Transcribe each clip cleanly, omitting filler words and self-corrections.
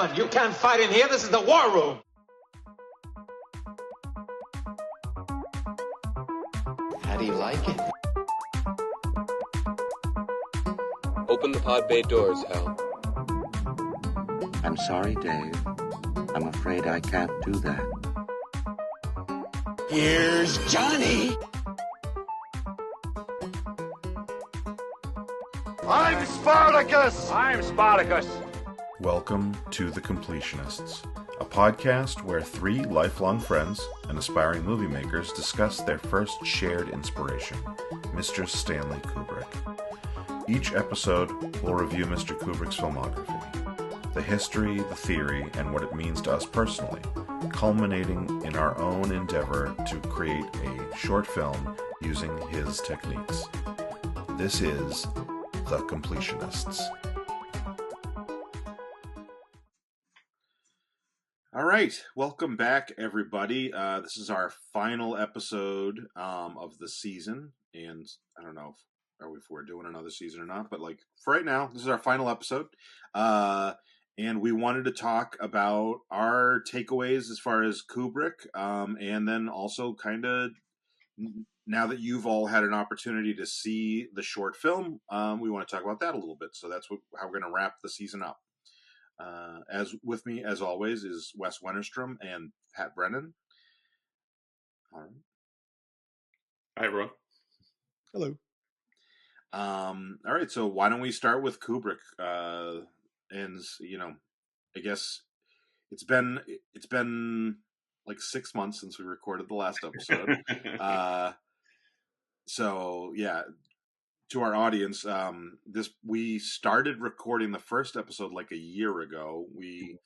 Gentlemen, you can't fight in here. This is the war room. How do you like it? Open the pod bay doors, Hal. I'm sorry, Dave. I'm afraid I can't do that. Here's Johnny! I'm Spartacus! I'm Spartacus! Welcome to The Completionists, a podcast where three lifelong friends and aspiring movie makers discuss their first shared inspiration, Mr. Stanley Kubrick. Each episode will review Mr. Kubrick's filmography, the history, the theory, and what it means to us personally, culminating in our own endeavor to create a short film using his techniques. This is The Completionists. All right, welcome back, everybody. This is our final episode of the season, and I don't know if we're doing another season or not, but like for right now, this is our final episode, and we wanted to talk about our takeaways as far as Kubrick, and then also kind of now that you've all had an opportunity to see the short film, we want to talk about that a little bit. So that's how we're going to wrap the season up. As with me, as always, is Wes Wennerstrom and Pat Brennan. All right. Hi, everyone. Hello. All right. So why don't we start with Kubrick? And I guess it's been like 6 months since we recorded the last episode. So yeah. To our audience, we started recording the first episode like a year ago. We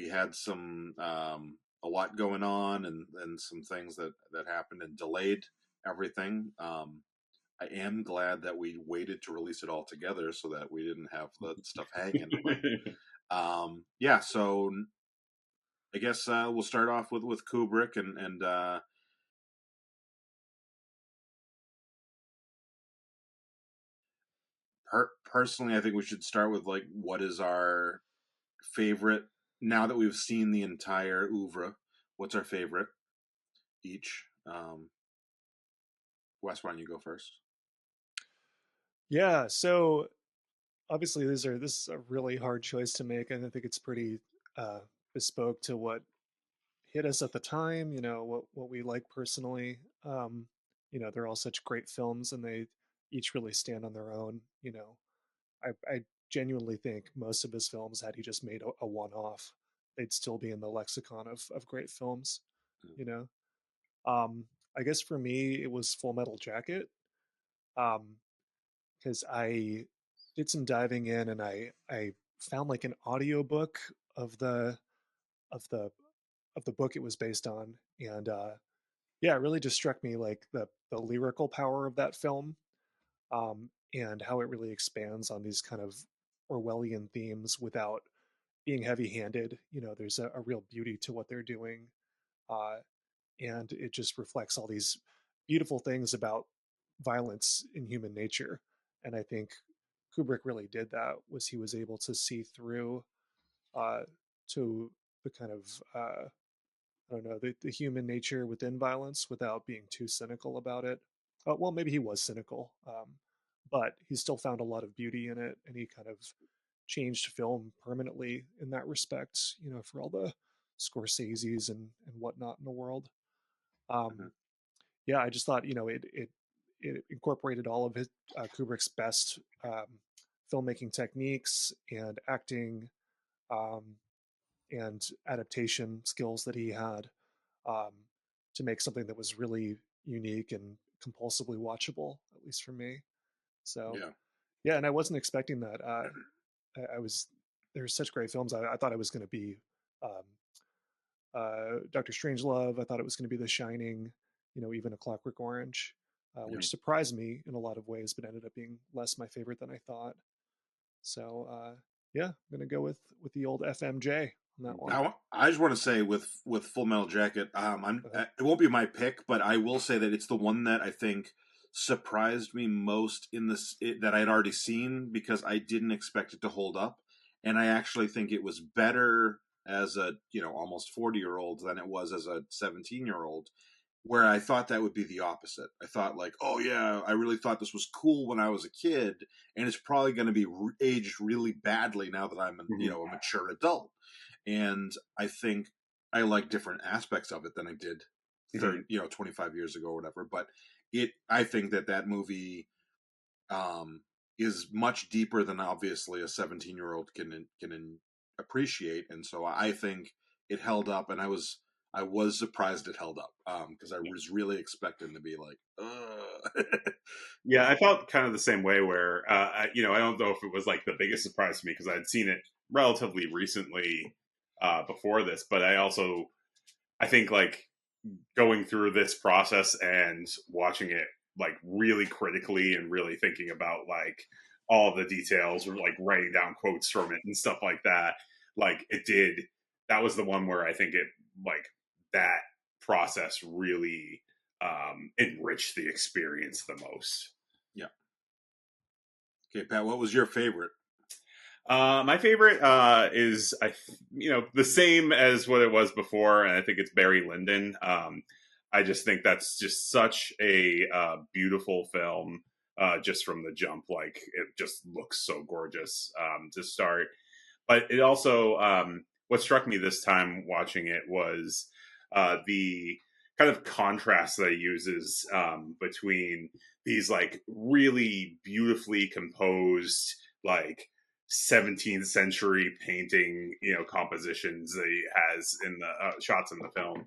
had some a lot going on and some things that happened and delayed everything. I am glad that we waited to release it all together so that we didn't have the stuff hanging. Yeah, so I guess we'll start off with Kubrick and personally, I think we should start with like what is our favorite now that we've seen the entire oeuvre. What's our favorite each? Wes, why don't you go first? Yeah, so obviously this is a really hard choice to make, and I think it's pretty bespoke to what hit us at the time. What we like personally. They're all such great films, and they each really stand on their own. I genuinely think most of his films, had he just made a one-off, they'd still be in the lexicon of great films. I guess for me it was Full Metal Jacket, because I did some diving in and I found like an audiobook of the book it was based on, and yeah, it really just struck me like the lyrical power of that film, and how it really expands on these kind of Orwellian themes without being heavy-handed. There's a real beauty to what they're doing, and it just reflects all these beautiful things about violence in human nature. And I think Kubrick really did that. Was he was able to see through to the kind of I don't know, the human nature within violence without being too cynical about it. Well, maybe he was cynical, but he still found a lot of beauty in it, and he kind of changed film permanently in that respect, for all the Scorseses and whatnot in the world. Yeah, I just thought, it incorporated all of his Kubrick's best filmmaking techniques and acting, and adaptation skills that he had, to make something that was really unique and compulsively watchable, at least for me. So yeah, and I wasn't expecting that. There's such great films. I thought it was going to be Dr. Strangelove. I thought it was going to be The Shining, even A Clockwork Orange, which surprised me in a lot of ways, but ended up being less my favorite than I thought. So yeah, I'm going to go with the old FMJ on that one. Now, I just want to say with Full Metal Jacket, it won't be my pick, but I will say that it's the one that I think surprised me most that I had already seen, because I didn't expect it to hold up. and I actually think it was better as a almost 40-year-old than it was as a 17-year-old, where I thought that would be the opposite. I thought like, oh yeah, I really thought this was cool when I was a kid, and it's probably going to be aged really badly now that I'm a mature adult. And I think I like different aspects of it than I did 25 years ago or whatever. But I think that movie is much deeper than obviously a 17-year-old can appreciate, and so I think it held up, and I was surprised it held up, because I was really expecting to be like, Yeah, I felt kind of the same way where, I don't know if it was like the biggest surprise to me because I'd seen it relatively recently before this, but I think like going through this process and watching it like really critically and really thinking about like all the details or like writing down quotes from it and stuff like that, like that was the one where I think it like that process really enriched the experience the most. Yeah. Okay, Pat, what was your favorite? My favorite is the same as what it was before, and I think it's Barry Lyndon. I just think that's just such a beautiful film, just from the jump. Like it just looks so gorgeous to start. But it also, what struck me this time watching it was the kind of contrast that it uses between these like really beautifully composed, like 17th century painting, compositions that he has in the shots in the film,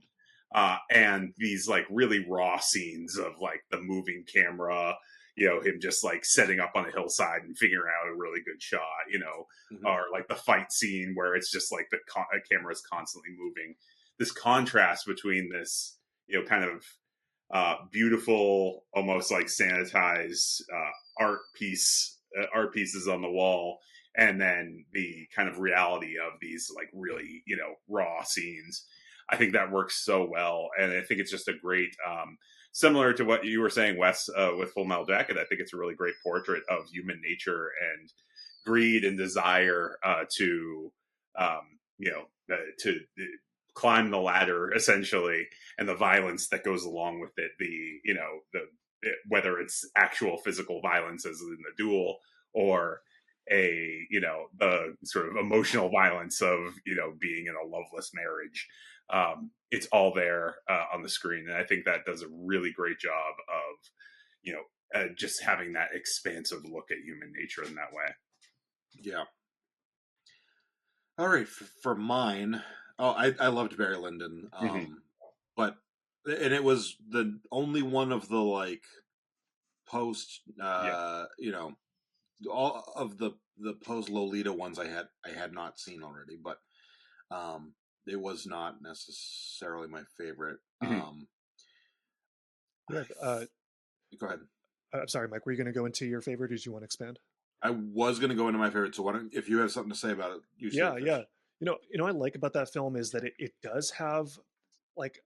and these like really raw scenes of like the moving camera, him just like setting up on a hillside and figuring out a really good shot, or like the fight scene where it's just like the camera is constantly moving. This contrast between this, kind of beautiful, almost like sanitized art pieces on the wall, and then the kind of reality of these like really, raw scenes. I think that works so well, and I think it's just a great, similar to what you were saying, Wes, with Full Metal Jacket. I think it's a really great portrait of human nature and greed and desire to climb the ladder, essentially, and the violence that goes along with it. Whether it's actual physical violence as in the duel, or the sort of emotional violence of being in a loveless marriage. It's all there on the screen, and I think that does a really great job of just having that expansive look at human nature in that way. Yeah. All right, for mine, I loved Barry Lyndon, but it was the only one of the like post, all of the post Lolita ones I had not seen already, but it was not necessarily my favorite. Go ahead. I'm sorry, Mike. Were you going to go into your favorite, or did you want to expand? I was going to go into my favorite. So why don't, if you have something to say about it, you say it first. What I like about that film is that it does have like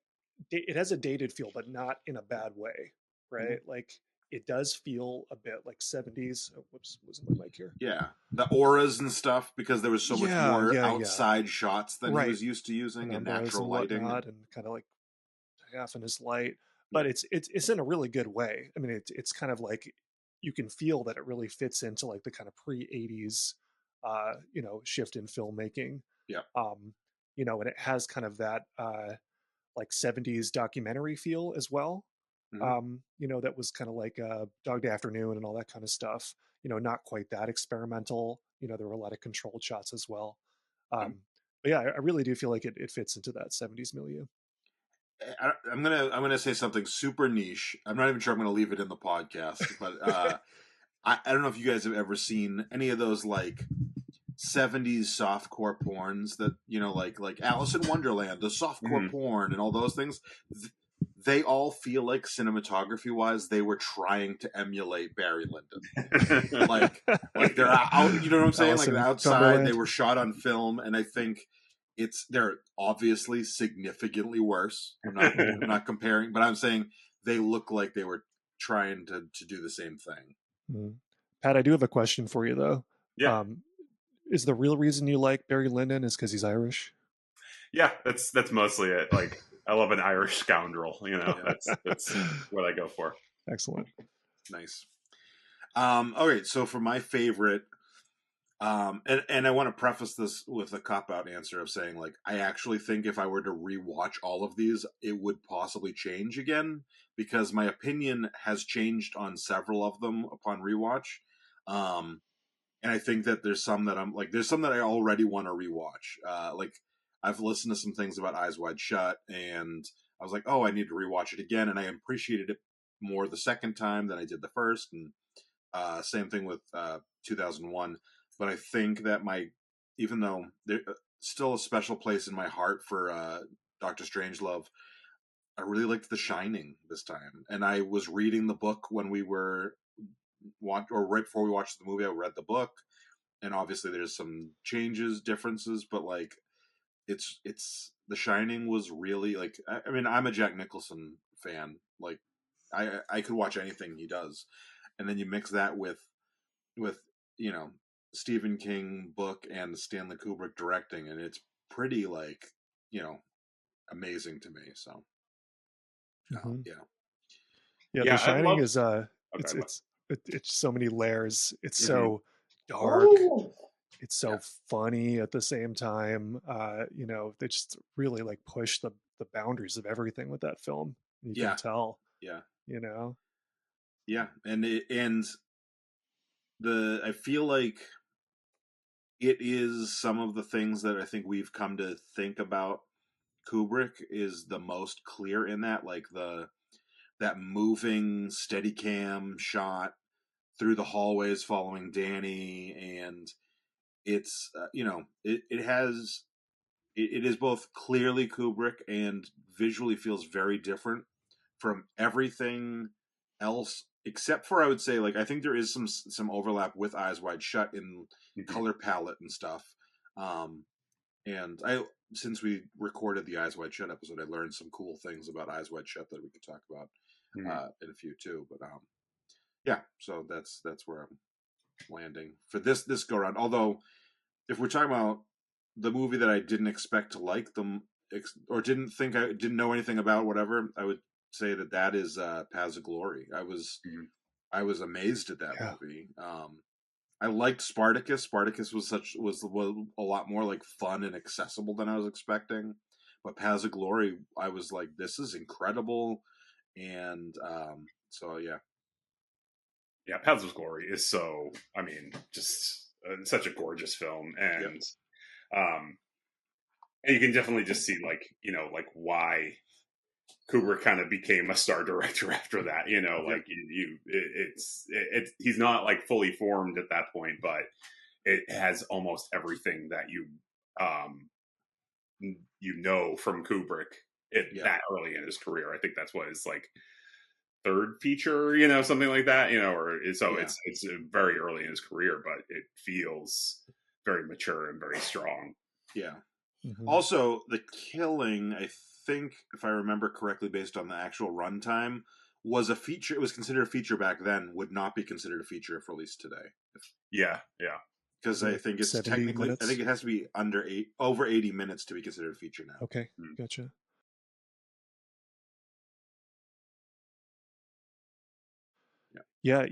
it has a dated feel, but not in a bad way, right? Like it does feel a bit like 70s. Oh, whoops, losing my mic here. Yeah, the auras and stuff, because there was so much more outside shots than he was used to using, and natural lighting, and kind of like half in his light. But it's in a really good way. I mean, it's kind of like you can feel that it really fits into like the kind of pre-80s, shift in filmmaking. Yeah. And it has kind of that like 70s documentary feel as well. That was kind of like Dog Day Afternoon and all that kind of stuff. Not quite that experimental. There were a lot of controlled shots as well. But yeah, I really do feel like it fits into that 70s milieu. I'm gonna say something super niche. I'm not even sure I'm gonna leave it in the podcast, but I don't know if you guys have ever seen any of those like 70s softcore porns that like Alice in Wonderland, the softcore porn, and all those things. They all feel like cinematography wise, they were trying to emulate Barry Lyndon. like they're out, you know what I'm saying? Alice like outside, they were shot on film, and I think they're obviously significantly worse. I'm not comparing, but I'm saying they look like they were trying to do the same thing. Pat, I do have a question for you though. Yeah. is the real reason you like Barry Lyndon is because he's Irish? Yeah, that's mostly it. Like, I love an Irish scoundrel. You know, that's what I go for. Excellent. Nice. Okay, so for my favorite, and I want to preface this with a cop-out answer of saying, like, I actually think if I were to rewatch all of these, it would possibly change again, because my opinion has changed on several of them upon rewatch. And I think that there's some that there's some that I already want to rewatch. Like, I've listened to some things about Eyes Wide Shut, and I was like, oh, I need to rewatch it again, and I appreciated it more the second time than I did the first, and same thing with 2001. But I think that even though there's still a special place in my heart for Doctor Strangelove, I really liked The Shining this time. And I was reading the book when we were right before we watched the movie. I read the book, and obviously there's some differences, but like it's The Shining was really like, I mean, I'm a Jack Nicholson fan. Like, I could watch anything he does, and then you mix that with Stephen King book and Stanley Kubrick directing, and it's pretty like amazing to me. So Yeah, Yeah, The I Shining love. is Okay, it's so many layers. It's Mhm. so dark. It's so funny at the same time. They just really like push the boundaries of everything with that film. You can tell. Yeah. Yeah, and I feel like it is some of the things that I think we've come to think about Kubrick is the most clear in that, like that moving Steadicam shot through the hallways following Danny, and it's it is both clearly Kubrick and visually feels very different from everything else, except for, I would say, like, I think there is some overlap with Eyes Wide Shut in color palette and stuff. And since we recorded the Eyes Wide Shut episode, I learned some cool things about Eyes Wide Shut that we could talk about in a few too. But yeah, so that's where I'm landing for this go around. Although, if we're talking about the movie that I didn't expect to like them, or didn't think I didn't know anything about, whatever, I would say that is Paths of Glory. I was amazed at that movie. I liked Spartacus. Spartacus was a lot more like fun and accessible than I was expecting. But Paths of Glory, I was like, this is incredible, and so yeah. Yeah, Paths of Glory is so. I mean, just such a gorgeous film, and and you can definitely just see like why Kubrick kind of became a star director after that. Like he's not like fully formed at that point, but it has almost everything that from Kubrick that early in his career. I think that's what his like third feature, something like that, it's very early in his career, but it feels very mature and very strong. Yeah. Also, the killing, I think, if I remember correctly, based on the actual runtime, was a feature. It was considered a feature back then. Would not be considered a feature if released today. Yeah. Because I think it's technically, minutes? I think it has to be over 80 minutes to be considered a feature now. Okay, gotcha. Yeah,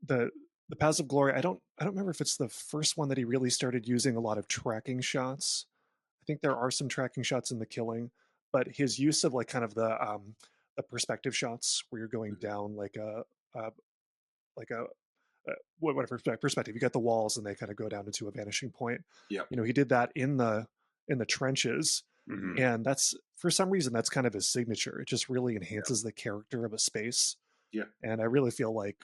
the Paths of Glory. I don't remember if it's the first one that he really started using a lot of tracking shots. I think there are some tracking shots in The Killing, but his use of like kind of the perspective shots where you're going down like a whatever perspective. You got the walls and they kind of go down into a vanishing point. Yeah. He did that in the trenches. And that's, for some reason, that's kind of his signature. It just really enhances the character of a space. Yeah. And I really feel like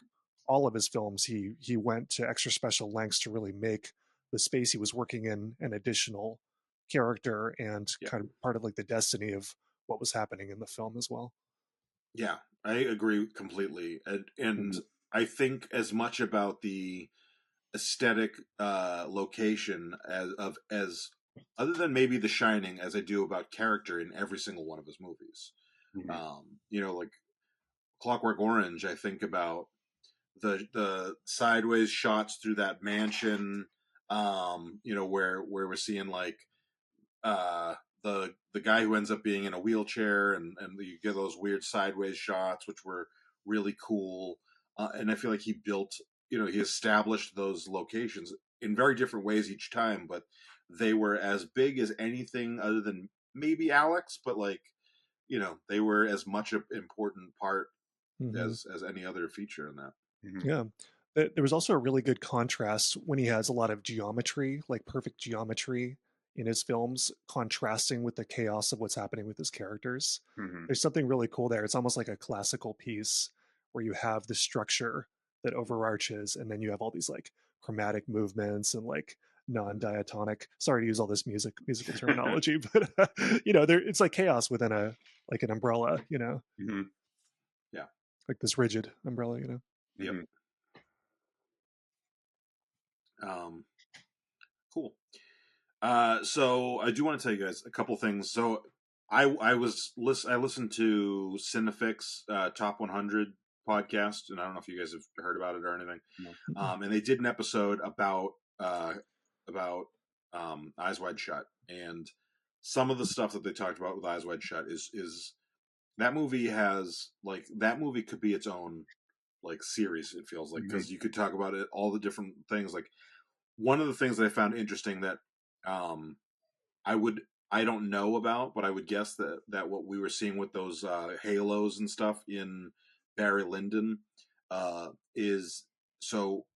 all of his films, he went to extra special lengths to really make the space he was working in an additional character and kind of part of like the destiny of what was happening in the film as well. Yeah, I agree completely. And I think as much about the aesthetic location as other than maybe The Shining as I do about character in every single one of his movies. Like Clockwork Orange, I think about the sideways shots through that mansion, where we're seeing like the guy who ends up being in a wheelchair, and you get those weird sideways shots, which were really cool. And I feel like he built, he established those locations in very different ways each time, but they were as big as anything other than maybe Alex, but like, they were as much an important part as any other feature in that. Yeah. There was also a really good contrast when he has a lot of geometry, like perfect geometry in his films, contrasting with the chaos of what's happening with his characters. There's something really cool there. It's almost like a classical piece where you have the structure that overarches, and then you have all these like chromatic movements and like non-diatonic. Sorry to use all this musical terminology, but it's like chaos within an umbrella. Yeah, like this rigid umbrella. Yep. Cool. So I do want to tell you guys a couple things. So I listened to Cinefix Top 100 podcast, and I don't know if you guys have heard about it or anything. No. And they did an episode about Eyes Wide Shut, and some of the stuff that they talked about with Eyes Wide Shut is that movie could be its own like series. It feels like, because you could talk about it, all the different things. Like, one of the things that I found interesting that I don't know about, but I would guess that what we were seeing with those halos and stuff in Barry Lyndon is, so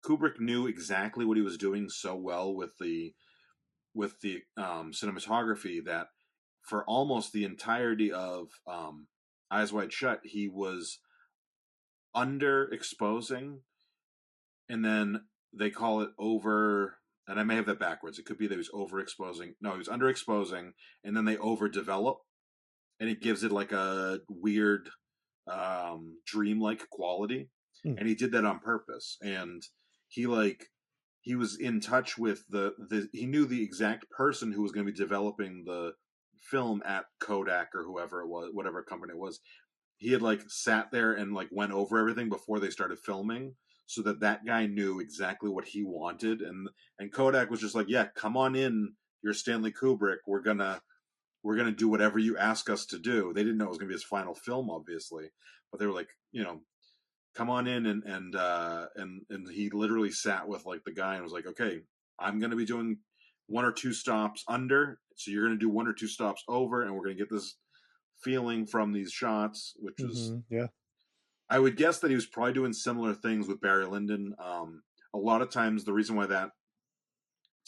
Kubrick knew exactly what he was doing so well with the cinematography that for almost the entirety of Eyes Wide Shut, he was underexposing, and then they call it over, and I may have that backwards. It could be that he was overexposing. No, he was underexposing, and then they overdevelop, and it gives it like a weird dreamlike quality. And he did that on purpose. And he was in touch with he knew the exact person who was going to be developing the film at Kodak or whoever it was, whatever company it was. He had like sat there and like went over everything before they started filming, so that guy knew exactly what he wanted. And Kodak was just like, yeah, come on in. You're Stanley Kubrick. We're gonna do whatever you ask us to do. They didn't know it was gonna be his final film, obviously, but they were like, come on in, and he literally sat with like the guy and was like, okay, I'm gonna be doing 1 or 2 stops under, so you're gonna do 1 or 2 stops over, and we're gonna get this feeling from these shots, which was I would guess that he was probably doing similar things with Barry Lyndon. A lot of times the reason why that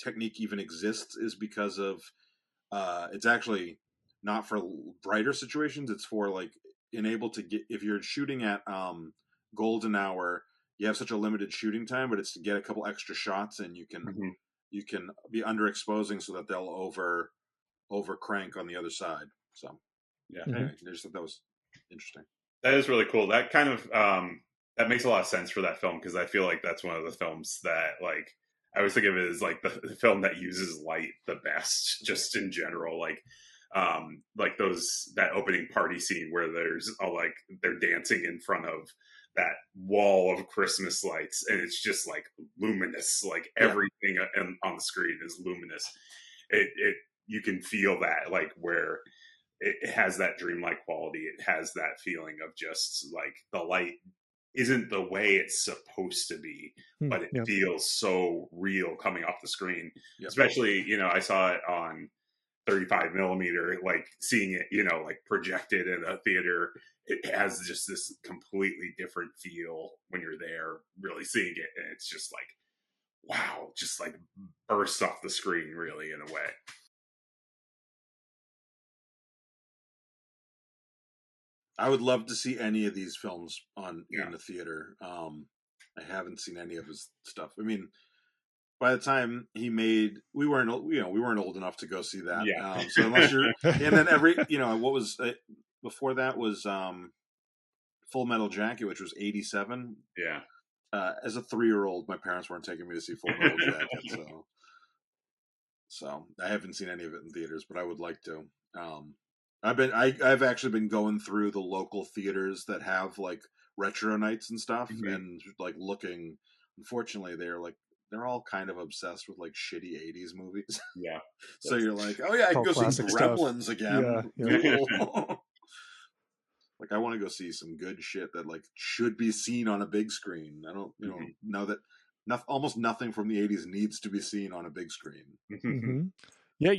technique even exists is because of it's actually not for brighter situations. It's for like enable to get, if you're shooting at golden hour, you have such a limited shooting time, but it's to get a couple extra shots, and you can be underexposing so that they'll over crank on the other side. So anyway, I just thought that was interesting. That is really cool. That kind of that makes a lot of sense for that film, because I feel like that's one of the films that, like, I always think of it as like the film that uses light the best, just in general. Like that opening party scene where there's like they're dancing in front of that wall of Christmas lights, and it's just like luminous. Like everything on the screen is luminous. You can feel that, like, where it has that dreamlike quality. It has that feeling of just like the light isn't the way it's supposed to be, but it feels so real coming off the screen. Especially, I saw it on 35 millimeter, like seeing it, like projected in a theater, it has just this completely different feel when you're there really seeing it. And it's just like, wow, just like bursts off the screen really in a way. I would love to see any of these films in the theater. I haven't seen any of his stuff. I mean, by the time he made, we weren't old enough to go see that. Yeah. So unless you're, and then what was before that was Full Metal Jacket, which was 87. Yeah. As a 3-year-old, my parents weren't taking me to see Full Metal Jacket, so I haven't seen any of it in theaters, but I would like to. I've actually been going through the local theaters that have like retro nights and stuff, and like looking. Unfortunately, they're they're all kind of obsessed with like shitty 80s movies. Yeah. So you're like, oh yeah, I can Cult go see classic stuff. Gremlins again. Yeah. Cool. Like I want to go see some good shit that like should be seen on a big screen. I don't, know that almost nothing from the 80s needs to be seen on a big screen. Mm-hmm. Yeah,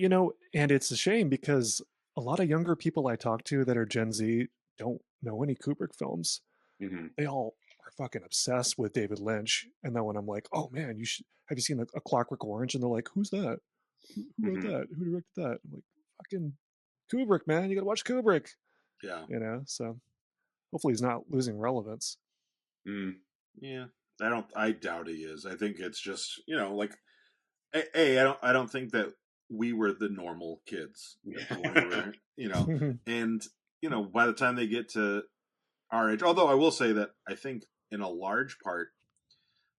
and it's a shame because a lot of younger people I talk to that are Gen Z don't know any Kubrick films. Mm-hmm. They all are fucking obsessed with David Lynch. And then when I'm like, oh man, have you seen a Clockwork Orange? And they're like, who's that? Who wrote that? Who directed that? I'm like, fucking Kubrick, man. You gotta watch Kubrick. Yeah. So hopefully he's not losing relevance. Yeah. I doubt he is. I think it's just, like, I don't think that we were the normal kids when we were, and, by the time they get to our age, although I will say that I think in a large part,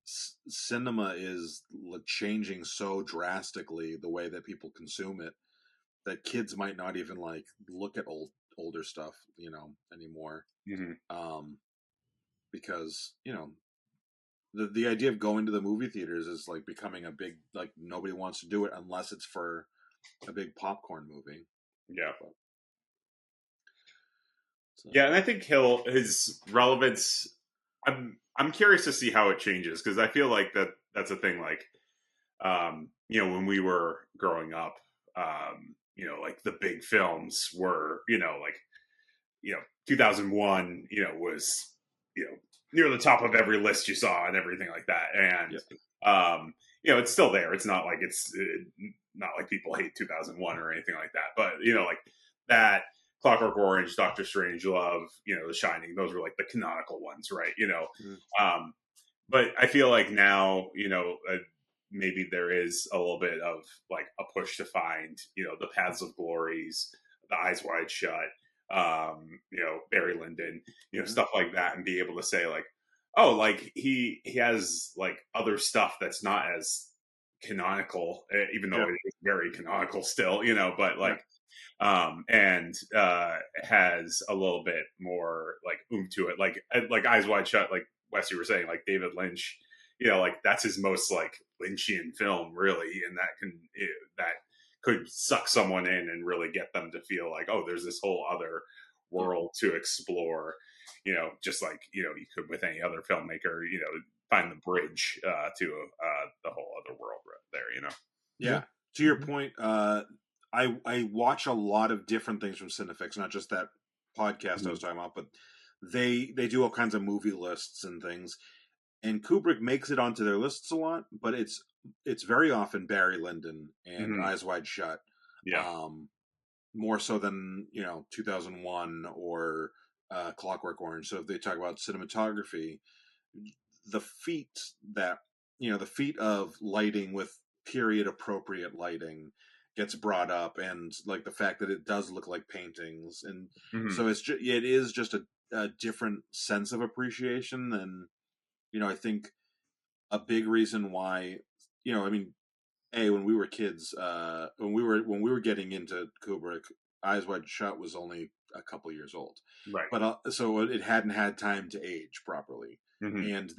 cinema is changing so drastically the way that people consume it that kids might not even like look at older stuff, anymore. Because, the idea of going to the movie theaters is like becoming a big, like nobody wants to do it unless it's for a big popcorn movie. Yeah. So. Yeah, and I think his relevance, I'm curious to see how it changes because I feel like that's a thing. Like, when we were growing up, like the big films were, 2001, was, near the top of every list you saw and everything like that. And, it's still there. It's not like not like people hate 2001 or anything like that. But, like that Clockwork Orange, Doctor Strangelove, The Shining, those were like the canonical ones, right? But I feel like now, maybe there is a little bit of like a push to find, the Paths of Glories, the Eyes Wide Shut, Barry Lyndon, stuff like that, and be able to say like, oh, like he has like other stuff that's not as canonical, even though it is very canonical still, but like, and has a little bit more like oomph to it, like Eyes Wide Shut, like Wes, you were saying, like David Lynch, like that's his most like Lynchian film, really, and that could suck someone in and really get them to feel like, oh, there's this whole other world to explore, just like, you could with any other filmmaker, find the bridge to the whole other world right there, Yeah. To your point, I watch a lot of different things from Cinefix, not just that podcast I was talking about, but they do all kinds of movie lists and things. And Kubrick makes it onto their lists a lot, but it's very often Barry Lyndon and Eyes Wide Shut. Yeah. More so than, 2001 or Clockwork Orange. So if they talk about cinematography, the feat of lighting with period appropriate lighting gets brought up, and like the fact that it does look like paintings. And so it is just a different sense of appreciation than, I think a big reason why, when we were kids, when we were getting into Kubrick, Eyes Wide Shut was only a couple years old, right? But so it hadn't had time to age properly, and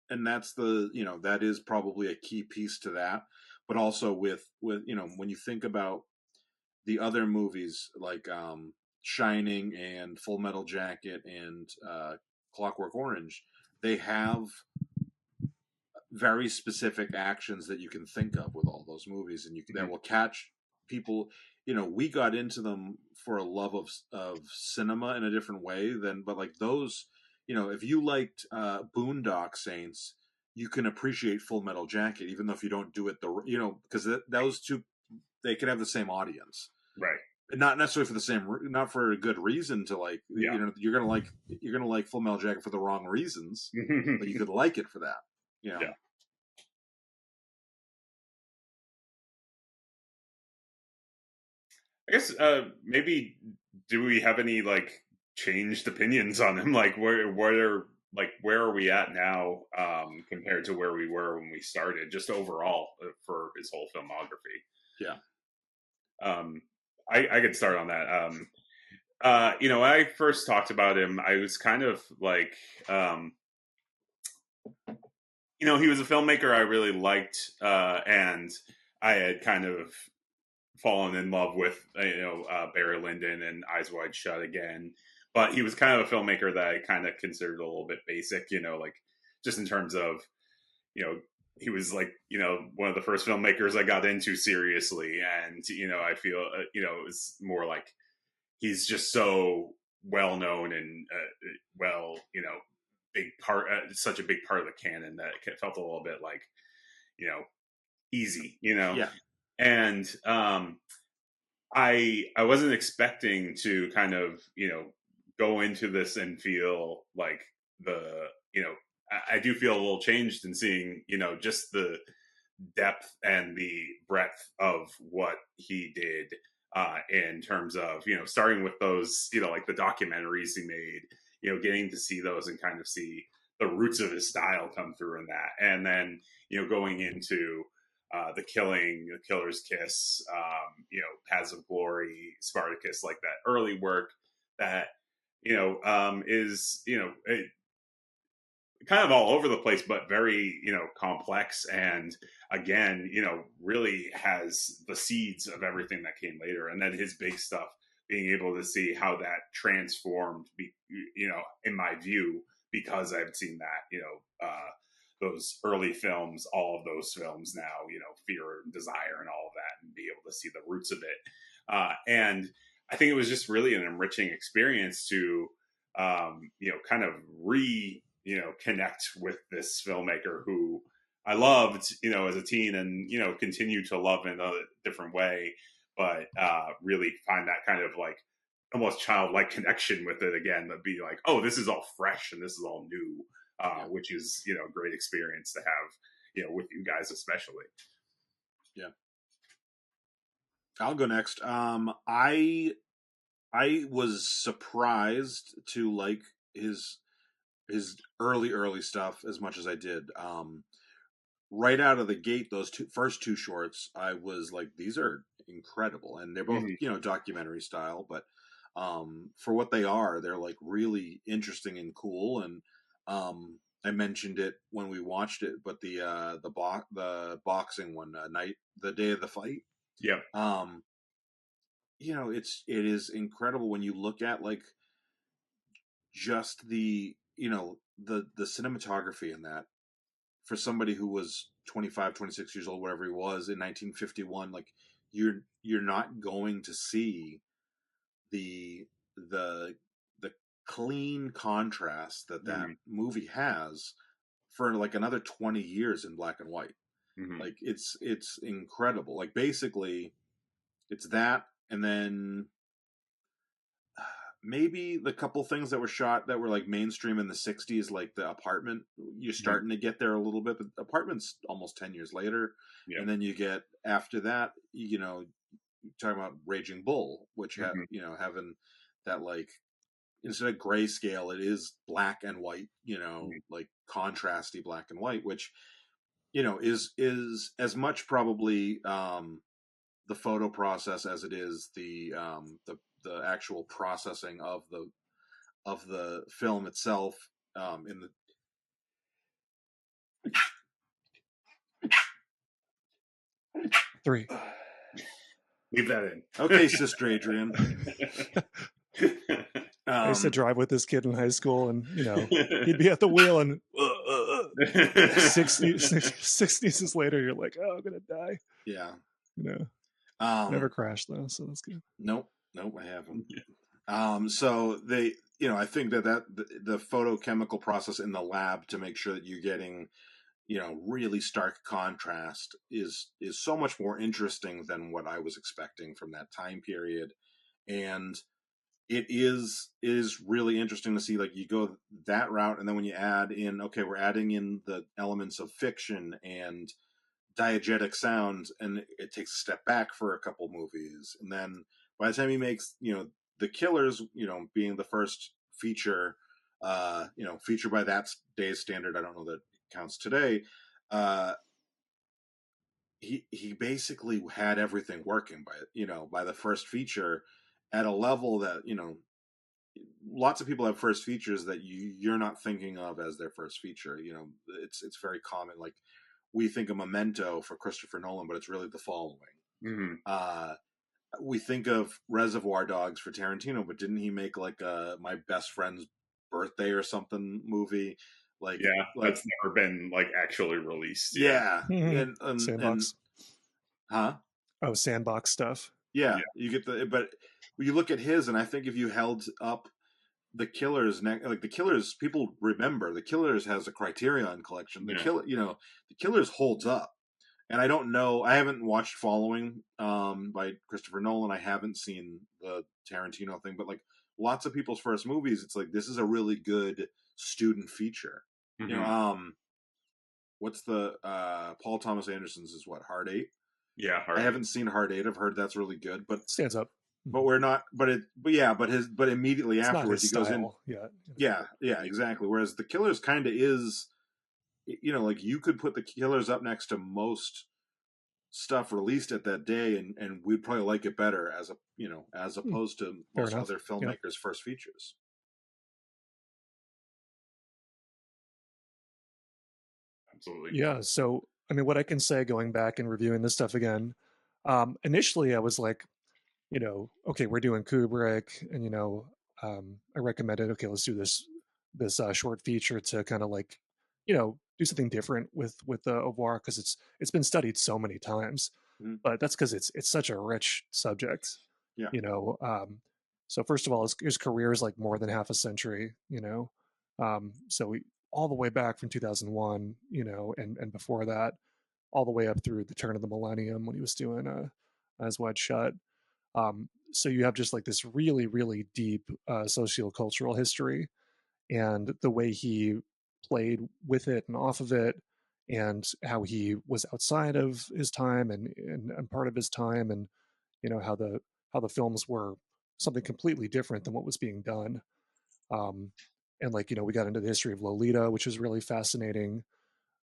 that's that is probably a key piece to that. But also with when you think about the other movies like Shining and Full Metal Jacket and Clockwork Orange, they have very specific actions that you can think of with all those movies, and that will catch people. We got into them for a love of cinema in a different way but like those, if you liked Boondock Saints, you can appreciate Full Metal Jacket, even though if you don't do it because those two, they can have the same audience, right? Not necessarily for the same, not for a good reason to like. You're gonna like Full Metal Jacket for the wrong reasons, but you could like it for that. Yeah. I guess maybe do we have any like changed opinions on him? Like where are we at now compared to where we were when we started? Just overall for his whole filmography. Yeah. I could start on that. When I first talked about him, I was kind of like, he was a filmmaker I really liked, and I had kind of fallen in love with, Barry Lyndon and Eyes Wide Shut again. But he was kind of a filmmaker that I kind of considered a little bit basic, like just in terms of, he was like, one of the first filmmakers I got into seriously. And, I feel, it was more like he's just so well known and big part, such a big part of the canon that it felt a little bit like, easy, Yeah. And I wasn't expecting to kind of go into this and feel like I do feel a little changed in seeing just the depth and the breadth of what he did in terms of starting with those like the documentaries he made, getting to see those and kind of see the roots of his style come through in that, and then going into the Killer's Kiss, Paths of Glory, Spartacus, like that early work that is kind of all over the place, but very complex, and again really has the seeds of everything that came later, and then his big stuff, being able to see how that transformed, in my view, because I've seen that those early films, all of those films now, Fear and Desire and all of that, and be able to see the roots of it. And I think it was just really an enriching experience to, kind of connect with this filmmaker who I loved, as a teen, and, continue to love in a different way, but really find that kind of like almost childlike connection with it again, that be like, oh, this is all fresh and this is all new. Which is, a great experience to have, with you guys, especially. Yeah. I'll go next. I was surprised to like his early stuff as much as I did. Right out of the gate, those first two shorts, I was like, these are incredible, and they're both documentary style, but for what they are, they're like really interesting and cool. And I mentioned it when we watched it, but the boxing one, the day of the fight. Yeah. It is incredible when you look at like just the cinematography in that, for somebody who was 25, 26 years old, whatever he was in 1951. Like you're not going to see the clean contrast that movie has for like another 20 years in black and white. Like it's incredible. Like basically it's that, and then maybe the couple things that were shot that were like mainstream in the 60s, like The Apartment. You're starting to get there a little bit, but Apartment's almost 10 years later. And then you get after that, talking about Raging Bull, which having that, like, instead of grayscale, it is black and white, like contrasty black and white, which, is as much probably the photo process as it is the actual processing of the film itself. In the 3. Leave that in. Okay, Sister Adrian. I used to drive with this kid in high school, and he'd be at the wheel, and 6 sneezes later, you're like, oh, I'm gonna die. Yeah. Never crashed though, so that's good. Nope, I haven't. So they, I think that the photochemical process in the lab to make sure that you're getting, really stark contrast is so much more interesting than what I was expecting from that time period. And it is really interesting to see, like, you go that route, and then when you add in, okay, we're adding in the elements of fiction and diegetic sound, and it takes a step back for a couple movies, and then by the time he makes, The Killers, being the first feature, feature by that day's standard, I don't know that it counts today, he basically had everything working by the first feature at a level that, lots of people have first features that you're not thinking of as their first feature. You know, it's very common. Like we think of Memento for Christopher Nolan, but it's really The Following. Mm-hmm. We think of Reservoir Dogs for Tarantino, but didn't he make like a My Best Friend's Birthday or something movie? Like, Yeah, that's never been like actually released. Yeah, Mhm. and Sandbox. huh? Oh, Sandbox stuff. Yeah, Yeah. you get but you look at his, and I think if you held up The Killers, like The Killers, people remember The Killers has a Criterion collection. The The Killers holds up, and I don't know. I haven't watched Following by Christopher Nolan. I haven't seen the Tarantino thing, but like lots of people's first movies, it's like this is a really good student feature. Mm-hmm. You know, what's the Paul Thomas Anderson's is what, Hard Eight? Yeah, Hard I Eight. haven't seen Hard Eight. I've heard that's really good, but Stands up. but we're not. But immediately It's afterwards not his he goes style. yeah, exactly. Whereas The Killers kind of is, you know, like you could put The Killers up next to most stuff released at that day, and we'd probably like it better as opposed to Fair most enough. other filmmakers' first features. Absolutely. Yeah. So, I mean, what I can say going back and reviewing this stuff again, initially I was like, you know, okay, we're doing Kubrick, and I recommended, okay, let's do this short feature to kind of like, do something different with Au revoir, because it's been studied so many times, but that's because it's such a rich subject. Yeah. So first of all, his career is like more than half a century. So we all the way back from 2001, and before that, all the way up through the turn of the millennium when he was doing Eyes Wide Shut. So you have just like this really, really deep sociocultural history, and the way he played with it and off of it, and how he was outside of his time and part of his time, and how the films were something completely different than what was being done. And like we got into the history of Lolita, which was really fascinating.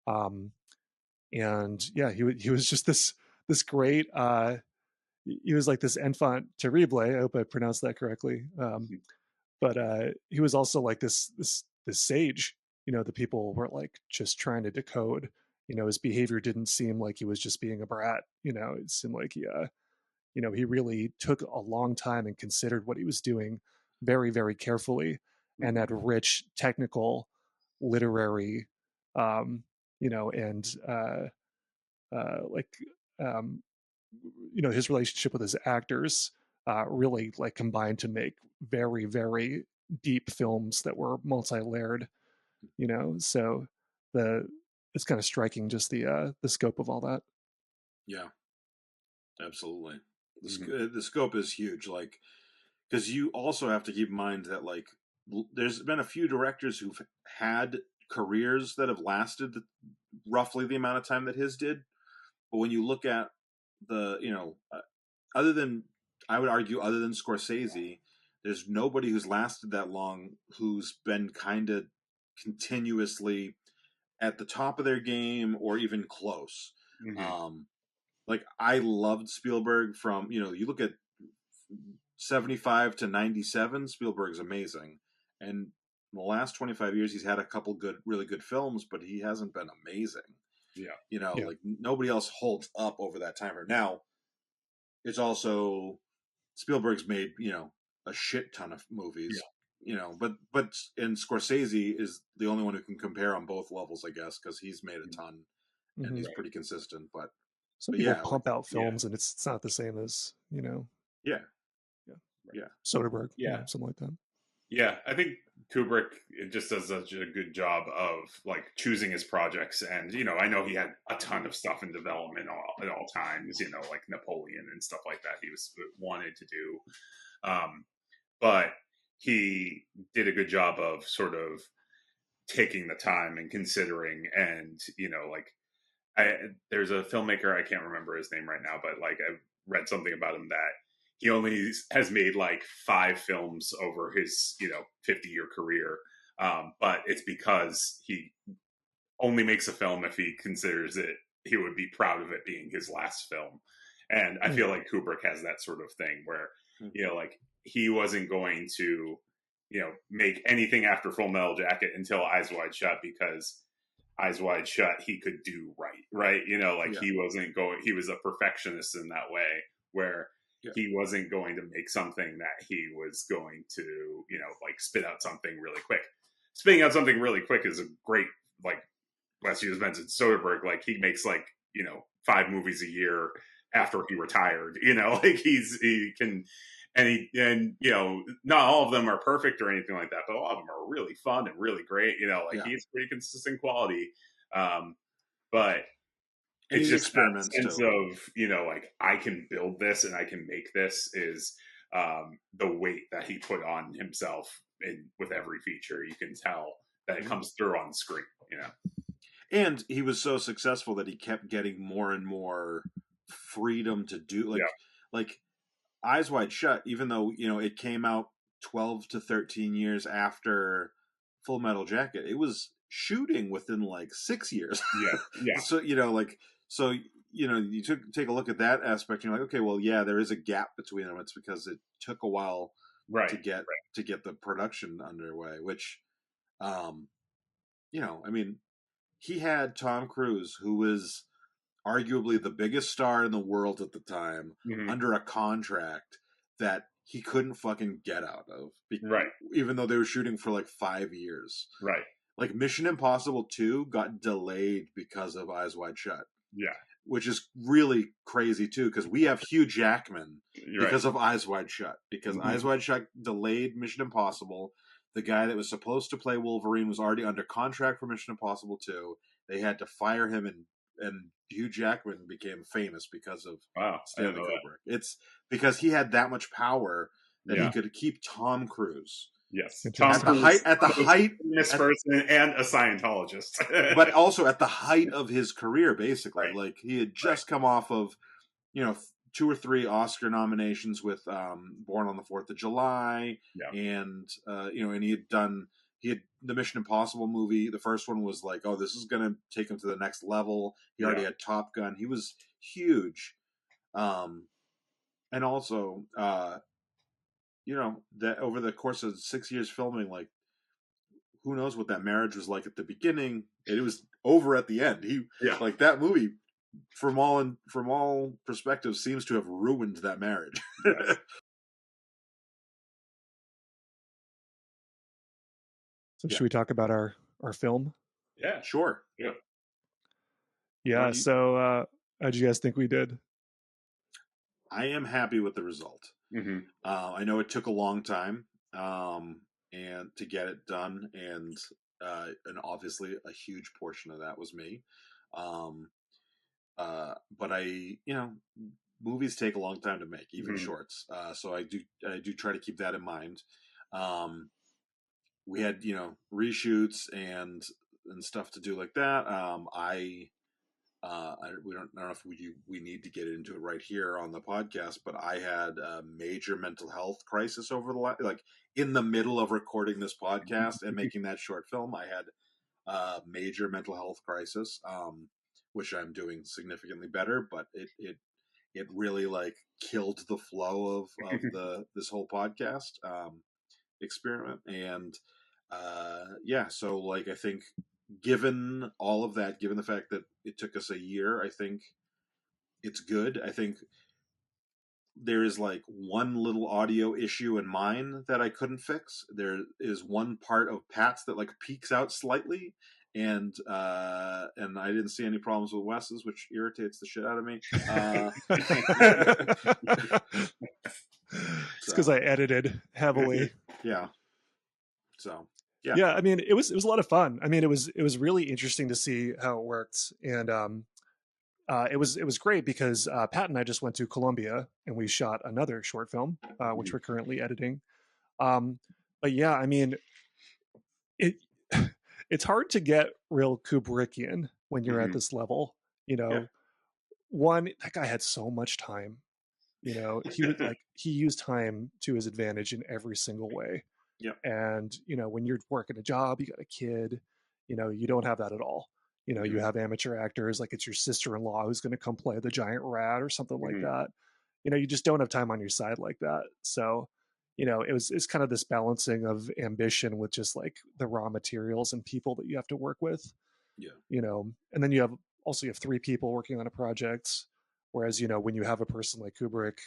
And yeah, he was just this great. He was like this enfant terrible. I hope I pronounced that correctly. But he was also like this sage. The people were like just trying to decode. His behavior didn't seem like he was just being a brat. It seemed like he really took a long time and considered what he was doing very, very carefully, and that rich technical, literary, and like his relationship with his actors really like combined to make very, very deep films that were multi-layered. So it's kind of striking, just the scope of all that. Yeah, absolutely. The scope is huge, like, because you also have to keep in mind that like there's been a few directors who've had careers that have lasted roughly the amount of time that his did, but when you look at other than, I would argue, other than Scorsese, there's nobody who's lasted that long who's been kind of continuously at the top of their game or even close. Like I loved Spielberg from, you look at 75 to 97, Spielberg's amazing. And in the last 25 years, he's had a couple really good films, but he hasn't been amazing. Yeah. Like nobody else holds up over that time. Now, it's also Spielberg's made, a shit ton of movies, but and Scorsese is the only one who can compare on both levels, I guess, because he's made a ton and he's pretty consistent. But some people pump out films and it's not the same as, Yeah. Soderbergh, something like that. Yeah, I think Kubrick just does such a good job of like choosing his projects, and I know he had a ton of stuff in development at all times, like Napoleon and stuff like that. He wanted to do, but he did a good job of sort of taking the time and considering, and there's a filmmaker, I can't remember his name right now, but like I read something about him that he only has made like 5 films over his 50-year career, but it's because he only makes a film if he considers it, he would be proud of it being his last film. And I feel like Kubrick has that sort of thing where like he wasn't going to make anything after Full Metal Jacket until Eyes Wide Shut, because Eyes Wide Shut he could do right. He was a perfectionist in that way, where he wasn't going to make something that he was going to, spit out something really quick. Spitting out something really quick is a great, like Wes just mentioned, Soderbergh, like he makes 5 movies a year after he retired, he can, and not all of them are perfect or anything like that, but a lot of them are really fun and really great, he's pretty consistent quality. But and it's just experiments that sense too. of, I can build this and I can make this is the weight that he put on himself with every feature. You can tell that it comes through on the screen, And he was so successful that he kept getting more and more freedom to do like Eyes Wide Shut, even though, it came out 12 to 13 years after Full Metal Jacket, it was shooting within 6 years. Yeah. So, you take a look at that aspect, and you're like, okay, well, yeah, there is a gap between them. It's because it took a while to get the production underway, which, he had Tom Cruise, who was arguably the biggest star in the world at the time, under a contract that he couldn't fucking get out of. Even though they were shooting for 5 years. Right. Like Mission Impossible 2 got delayed because of Eyes Wide Shut. Yeah. Which is really crazy too, because we have Hugh Jackman because of Eyes Wide Shut. Because Eyes Wide Shut delayed Mission Impossible. The guy that was supposed to play Wolverine was already under contract for Mission Impossible 2. They had to fire him, and Hugh Jackman became famous because of Stanley Kubrick. It's because he had that much power that he could keep Tom Cruise. Yes, at the height, this person and a Scientologist, but also at the height of his career, basically. Like he had just come off of, 2 or 3 Oscar nominations with Born on the 4th of July, and and he had the Mission Impossible movie. The first one was like, oh, this is going to take him to the next level. He already had Top Gun. He was huge, and also. That over the course of 6 years filming, who knows what that marriage was like at the beginning. It was over at the end. That movie, from all perspectives, seems to have ruined that marriage. So should we talk about our film? Yeah, sure. Yeah. So how do you guys think we did? I am happy with the result. I know it took a long time and to get it done, and obviously a huge portion of that was me. But movies take a long time to make, even shorts. So I do try to keep that in mind. We had reshoots and stuff to do like that. I don't know if we need to get into it right here on the podcast, but I had a major mental health crisis over in the middle of recording this podcast and making that short film. I had a major mental health crisis, which I'm doing significantly better, but it really killed the flow of this whole podcast experiment. And so I think, given all of that, given the fact that it took us a year, I think it's good. I think there is one little audio issue in mine that I couldn't fix. There is one part of Pat's that peeks out slightly, and I didn't see any problems with Wes's, which irritates the shit out of me. It's because I edited heavily. Yeah. So. Yeah, I mean, it was a lot of fun. I mean, it was really interesting to see how it worked, and it was great because Pat and I just went to Colombia and we shot another short film, which we're currently editing. But yeah, I mean, it's hard to get real Kubrickian when you're at this level. One, that guy had so much time. He would he used time to his advantage in every single way. Yeah. And, when you're working a job, you got a kid, you don't have that at all. You have amateur actors, it's your sister-in-law who's going to come play the giant rat or something like that. You just don't have time on your side like that. So, it's kind of this balancing of ambition with just like the raw materials and people that you have to work with. Yeah. And then you have 3 people working on a project, whereas when you have a person like Kubrick,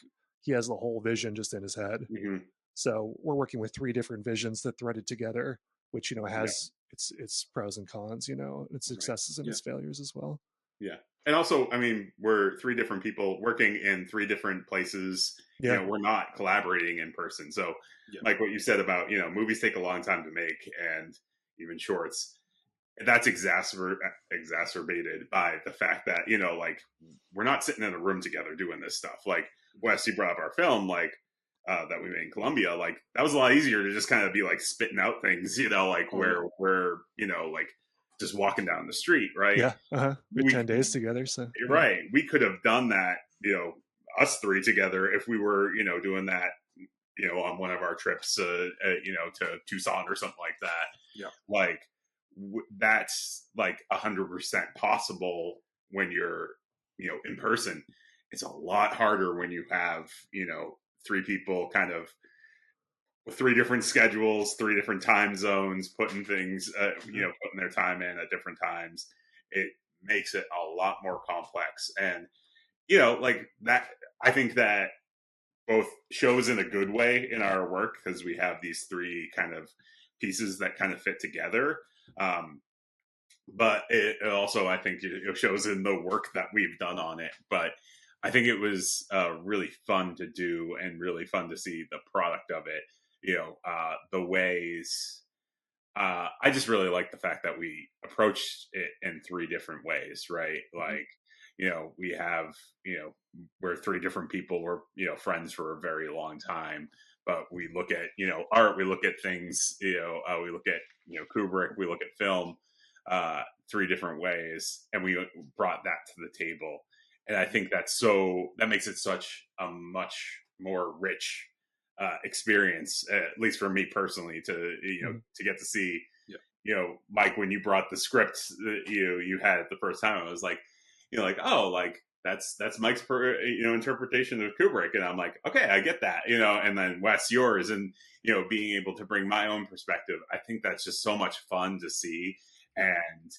he has the whole vision just in his head. Mm-hmm. So we're working with 3 different visions that threaded together, which has its pros and cons, its successes and its failures as well. Yeah. And also, I mean, we're 3 different people working in 3 different places. Yeah. We're not collaborating in person. So like what you said about, movies take a long time to make, and even shorts, that's exacerbated by the fact that, like, we're not sitting in a room together doing this stuff. Like, Wes, you brought up our film, like, that we made in Colombia. Like, that was a lot easier to just kind of be like spitting out things, like where we're, like, just walking down the street, right? Yeah. We 10 days together. So right. We could have done that, us 3 together if we were, doing that, on one of our trips, to Tucson or something like that. Yeah. Like, that's like 100% possible when you're, in person. It's a lot harder when you have, 3 people kind of with 3 different schedules, 3 different time zones, putting things, putting their time in at different times. It makes it a lot more complex. And, like that, I think that both shows in a good way in our work, because we have these 3 kind of pieces that kind of fit together. But it also, I think, it shows in the work that we've done on it. But I think it was really fun to do, and really fun to see the product of it. The ways, I just really like the fact that we approached it in 3 different ways, right? Like, we have, we're 3 different people. We're, friends for a very long time, but we look at, art, we look at things, we look at, Kubrick, we look at film, 3 different ways, and we brought that to the table. And I think that makes it such a much more rich experience, at least for me personally, to to get to see, Mike, when you brought the script that you had the first time, I was like, oh, like that's Mike's interpretation of Kubrick, and I'm like, okay, I get that, and then Wes, yours, and being able to bring my own perspective. I think that's just so much fun to see, and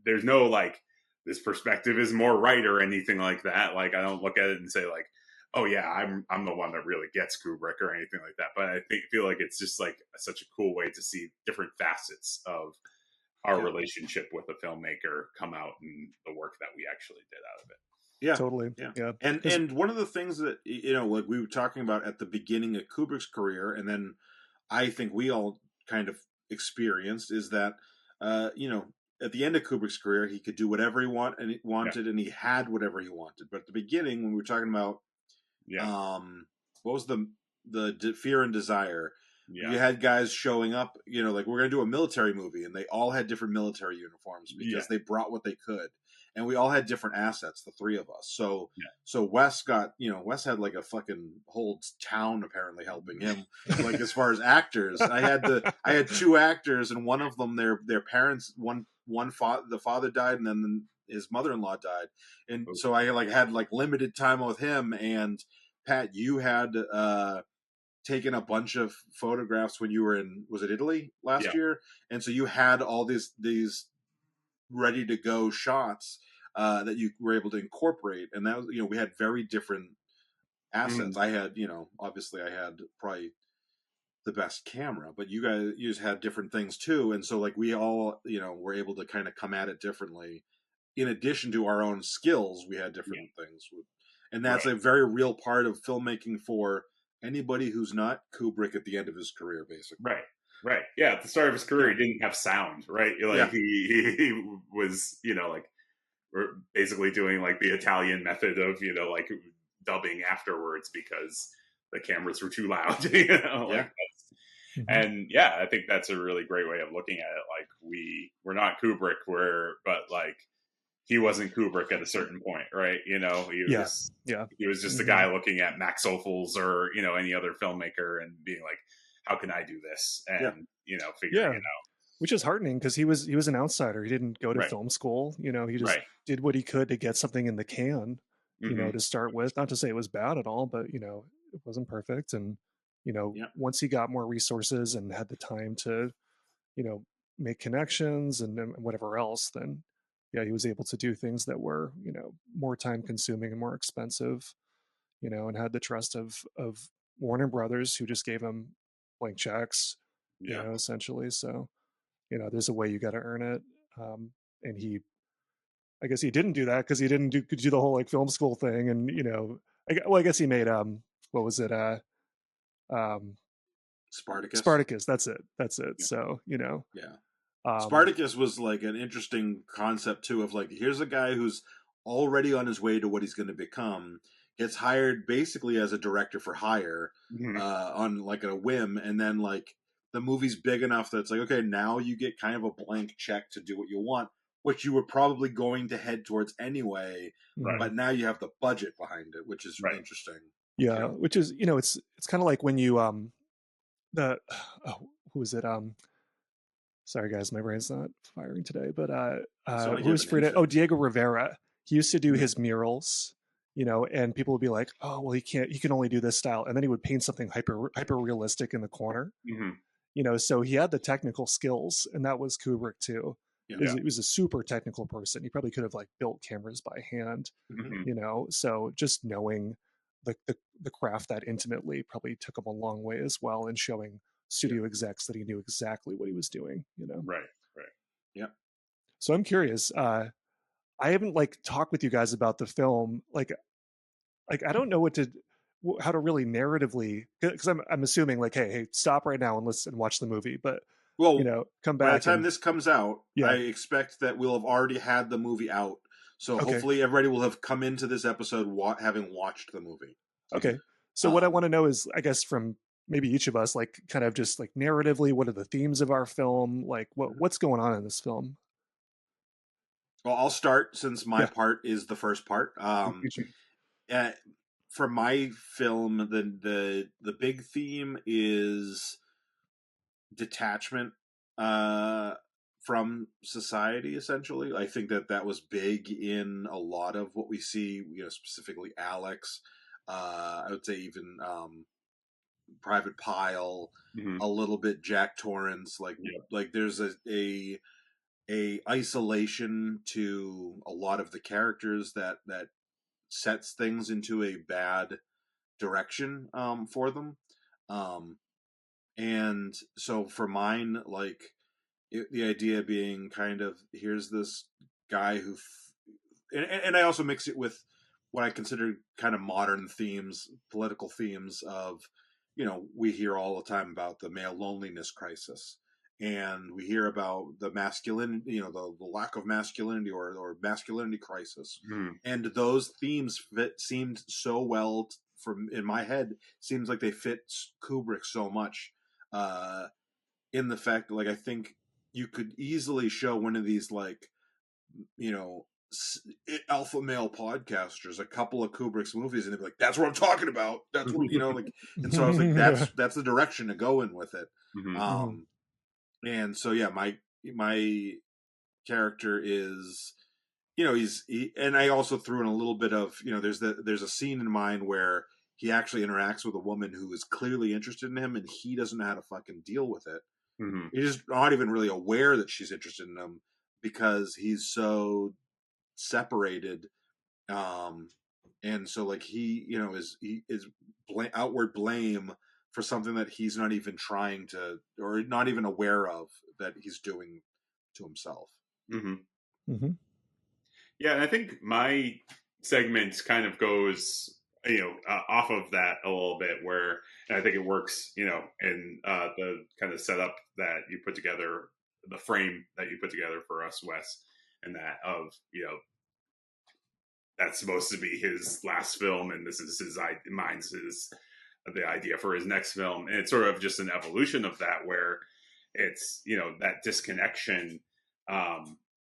there's no like this perspective is more right or anything like that. Like, I don't look at it and say like, oh yeah, I'm the one that really gets Kubrick or anything like that. But I feel like it's just like such a cool way to see different facets of our relationship with a filmmaker come out in the work that we actually did out of it. Yeah, totally. Yeah. And one of the things that like we were talking about at the beginning of Kubrick's career, and then I think we all kind of experienced, is that at the end of Kubrick's career, he could do whatever he wanted, and he had whatever he wanted. But at the beginning, when we were talking about what was the Fear and Desire, you had guys showing up, like, we're going to do a military movie, and they all had different military uniforms because they brought what they could, and we all had different assets, the 3 of us. So Wes got, Wes had like a fucking whole town apparently helping him, like, as far as actors. I had 2 actors, and one of them, their parents, the father died, and then his mother-in-law died, and so I had limited time with him. And Pat, you had taken a bunch of photographs when you were in, was it Italy last year? And so you had all these ready to go shots that you were able to incorporate, and that was, we had very different assets. I had, obviously I had probably the best camera, but you just had different things too, and so like we all were able to kind of come at it differently. In addition to our own skills, we had different things, and that's a very real part of filmmaking for anybody who's not Kubrick at the end of his career, basically. Right. Yeah, at the start of his career, he didn't have sound, right? Like he was, like, we're basically doing like the Italian method of, like dubbing afterwards because the cameras were too loud, And I think that's a really great way of looking at it. Like, we're not Kubrick, but like, he wasn't Kubrick at a certain point, right? He was just a guy looking at Max Ophuls or any other filmmaker and being like, how can I do this? And figuring it out. Which is heartening, because he was an outsider. He didn't go to film school. He just did what he could to get something in the can, to start with. Not to say it was bad at all, but it wasn't perfect. And Yeah. once he got more resources and had the time to, make connections and whatever else, then yeah, he was able to do things that were, more time consuming and more expensive, and had the trust of Warner Brothers, who just gave him blank checks, Yeah. essentially. So, there's a way you got to earn it. And I guess he didn't do that because he didn't do the whole like film school thing. And, I guess he made, what was it? Um, Spartacus. That's it. Yeah. So, Yeah. Spartacus was like an interesting concept too, of like, here's a guy who's already on his way to what he's going to become, gets hired basically as a director for hire, on like a whim, and then like the movie's big enough that it's like, okay, now you get kind of a blank check to do what you want, which you were probably going to head towards anyway, Right. but now you have the budget behind it, which is interesting. Yeah, which is, it's kind of like when you who was it? Sorry guys, my brain's not firing today, but who was Frida? Oh, Diego Rivera. He used to do his murals, and people would be like, oh, well, he can only do this style, and then he would paint something hyper realistic in the corner. So he had the technical skills, and that was Kubrick too. Yeah. He was a super technical person. He probably could have like built cameras by hand, so just knowing the craft that intimately probably took him a long way as well in showing studio execs that he knew exactly what he was doing, Right. Yeah. So I'm curious. I haven't like talked with you guys about the film. Like I don't know how to really narratively, because I'm assuming like, hey, stop right now and listen and watch the movie. But well, come back. By the time this comes out, Yeah. I expect that we'll have already had the movie out. So hopefully everybody will have come into this episode having watched the movie. Okay. So what I want to know is, I guess, from maybe each of us, like kind of just like narratively, what are the themes of our film? Like what's going on in this film? Well, I'll start since my part is the first part. For my film, the big theme is detachment from society. Essentially, I think that was big in a lot of what we see. Specifically Alex. I would say even Private Pile, a little bit Jack Torrance. Like there's a isolation to a lot of the characters that sets things into a bad direction for them. And so for mine, like the idea being kind of, here's this guy who, and I also mix it with what I consider kind of modern themes, political themes of, we hear all the time about the male loneliness crisis. And we hear about the masculinity, the lack of masculinity or masculinity crisis. And those themes seemed so well in my head, seems like they fit Kubrick so much, in the fact that, like, I think you could easily show one of these, like, alpha male podcasters a couple of Kubrick's movies, and they'd be like, "That's what I'm talking about." That's what like. And so I was like, "That's the direction to go in with it." And so yeah, my character is, and I also threw in a little bit of, there's a scene in mine where he actually interacts with a woman who is clearly interested in him, and he doesn't know how to fucking deal with it. He's just not even really aware that she's interested in him because he's so separated. And so like he is outward blame for something that he's not even trying to, or not even aware of, that he's doing to himself. Yeah, and I think my segment kind of goes, off of that a little bit, where, and I think it works, in the kind of setup that you put together, the frame that you put together for us, Wes, and that of, that's supposed to be his last film, and this is mine's the idea for his next film, and it's sort of just an evolution of that, where it's that disconnection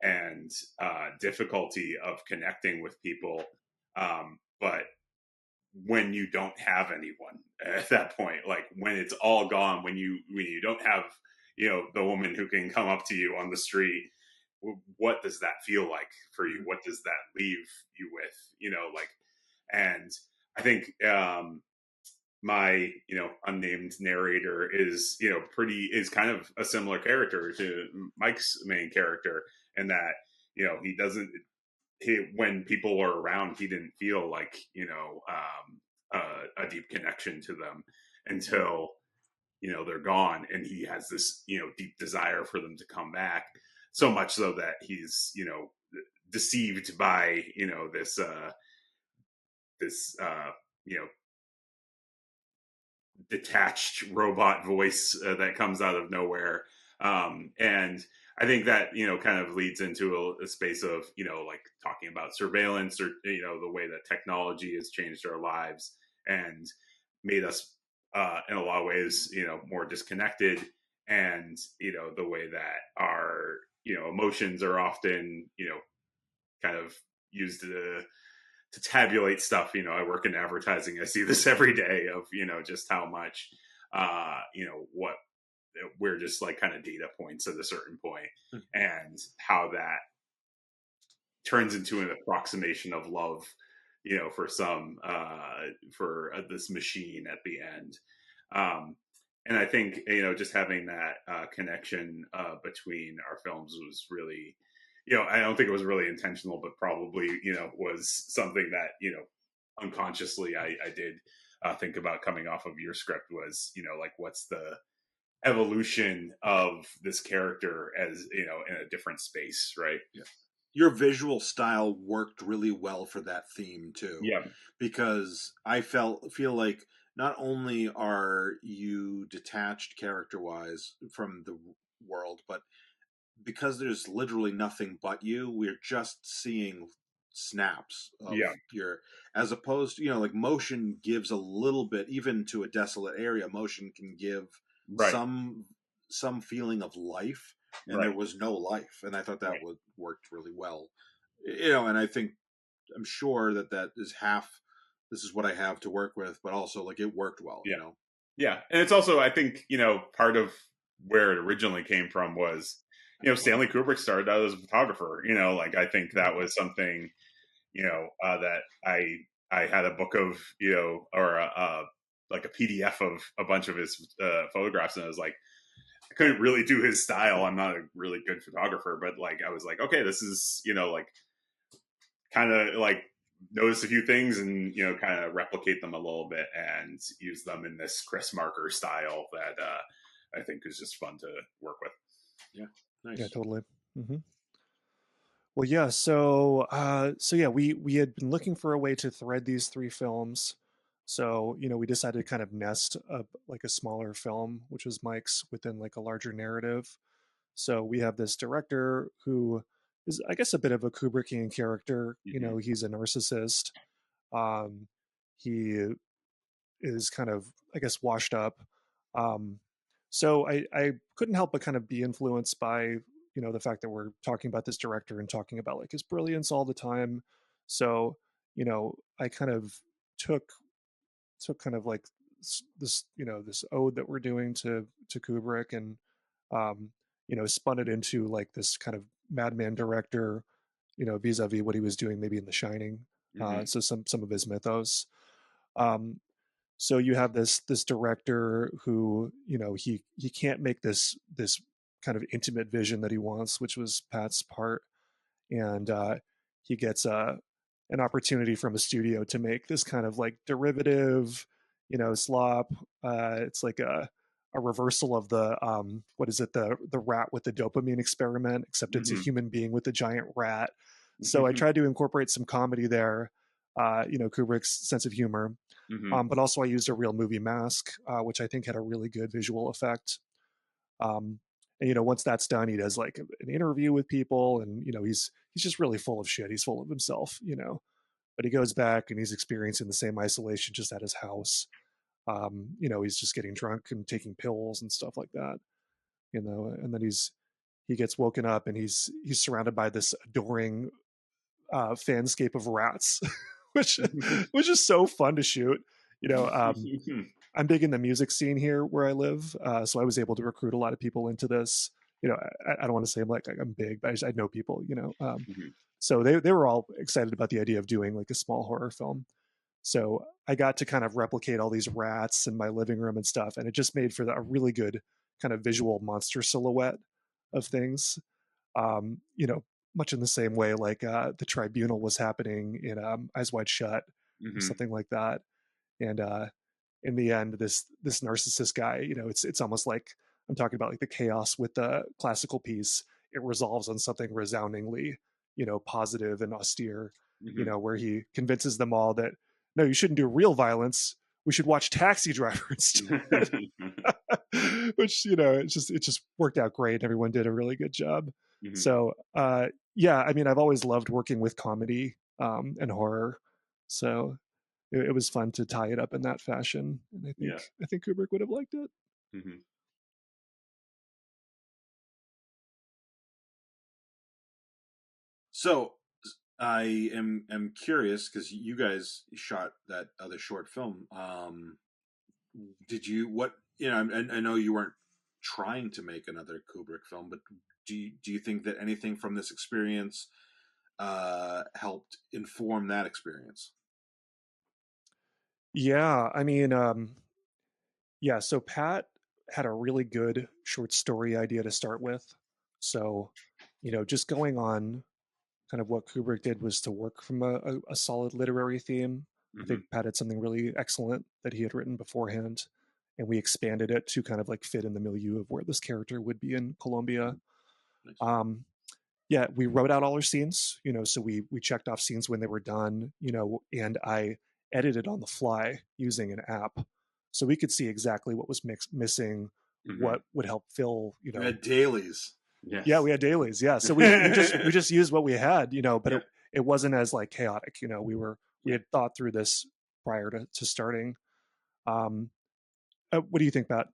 and difficulty of connecting with people, but when you don't have anyone at that point, like when it's all gone, when you don't have the woman who can come up to you on the street, what does that feel like for you? What does that leave you with? And I think my unnamed narrator is is kind of a similar character to Mike's main character, and that he doesn't when people were around, he didn't feel like a deep connection to them until they're gone, and he has this deep desire for them to come back, so much so that he's deceived by this detached robot voice that comes out of nowhere. And I think that kind of leads into a space of like talking about surveillance, or the way that technology has changed our lives and made us in a lot of ways more disconnected, and the way that our emotions are often kind of used to tabulate stuff. I work in advertising. I see this every day of, just how much, what we're just like kind of data points at a certain point, and how that turns into an approximation of love, for some, for this machine at the end. And I think, just having that connection between our films was really, I don't think it was really intentional, but probably, was something that, unconsciously I did think about coming off of your script was, like, what's the evolution of this character as, in a different space, right? Yeah. Your visual style worked really well for that theme too. Yeah. Because I feel like not only are you detached character-wise from the world, but because there's literally nothing but you, we're just seeing snaps of your, as opposed to, like motion gives a little bit, even to a desolate area, motion can give some feeling of life, and there was no life. And I thought that worked really well. And I think, I'm sure that is half, this is what I have to work with, but also like it worked well, Yeah. And it's also, I think, part of where it originally came from was, Stanley Kubrick started out as a photographer, like I think that was something, that I had a book of, or like a PDF of a bunch of his photographs. And I was like, I couldn't really do his style. I'm not a really good photographer, but like, I was like, okay, this is, like kind of like notice a few things and, kind of replicate them a little bit and use them in this Chris Marker style that I think is just fun to work with. Yeah. Nice. Yeah, totally. Mm-hmm. Well, yeah. So yeah, we had been looking for a way to thread these three films. So we decided to kind of nest like a smaller film, which was Mike's, within like a larger narrative. So we have this director who is, I guess, a bit of a Kubrickian character. Mm-hmm. He's a narcissist. He is kind of, I guess, washed up. So I couldn't help but kind of be influenced by the fact that we're talking about this director and talking about like his brilliance all the time. So I kind of took kind of like this this ode that we're doing to Kubrick, and spun it into like this kind of madman director, vis-a-vis what he was doing maybe in The Shining. Mm-hmm. So some of his mythos. So you have this director who he can't make this kind of intimate vision that he wants, which was Pat's part, and he gets an opportunity from a studio to make this kind of like derivative, slop. It's like a reversal of the what is it, the rat with the dopamine experiment, except it's a human being with a giant rat. So I tried to incorporate some comedy there, Kubrick's sense of humor. But also I used a real movie mask, which I think had a really good visual effect. And once that's done, he does like an interview with people, and he's just really full of shit. He's full of himself, but he goes back and he's experiencing the same isolation just at his house. He's just getting drunk and taking pills and stuff like that, and then he gets woken up and he's surrounded by this adoring fanscape of rats, which is so fun to shoot. I'm big in the music scene here where I live, so I was able to recruit a lot of people into this. I don't want to say I'm big, but I know people. So they were all excited about the idea of doing like a small horror film. So I got to kind of replicate all these rats in my living room and stuff, and it just made for a really good kind of visual monster silhouette of things. You know, much in the same way like the tribunal was happening in Eyes Wide Shut, or something like that. And in the end, this narcissist guy, you know, it's almost like I'm talking about like the chaos with the classical piece. It resolves on something resoundingly, you know, positive and austere, you know, where he convinces them all that no, you shouldn't do real violence. We should watch Taxi Driver instead. Which, you know, it just worked out great. Everyone did a really good job. So yeah, I mean, I've always loved working with comedy and horror. So it was fun to tie it up in that fashion. And I think Kubrick would have liked it. So I am curious because you guys shot that other short film. Did you what you know? I know you weren't trying to make another Kubrick film, but do you think that anything from this experience helped inform that experience? Yeah, I mean, yeah. So Pat had a really good short story idea to start with. So, you know, just going on kind of what Kubrick did was to work from a solid literary theme. I think Pat had something really excellent that he had written beforehand, and we expanded it to kind of like fit in the milieu of where this character would be in Colombia. Yeah, we wrote out all our scenes, you know, so we checked off scenes when they were done, you know, and I edited on the fly using an app, so we could see exactly what was missing, what would help fill, you know. You had dailies. Yeah, we had dailies. Yeah, so we just used what we had, you know, but it wasn't as like chaotic, you know. We had thought through this prior to starting. What do you think, Pat?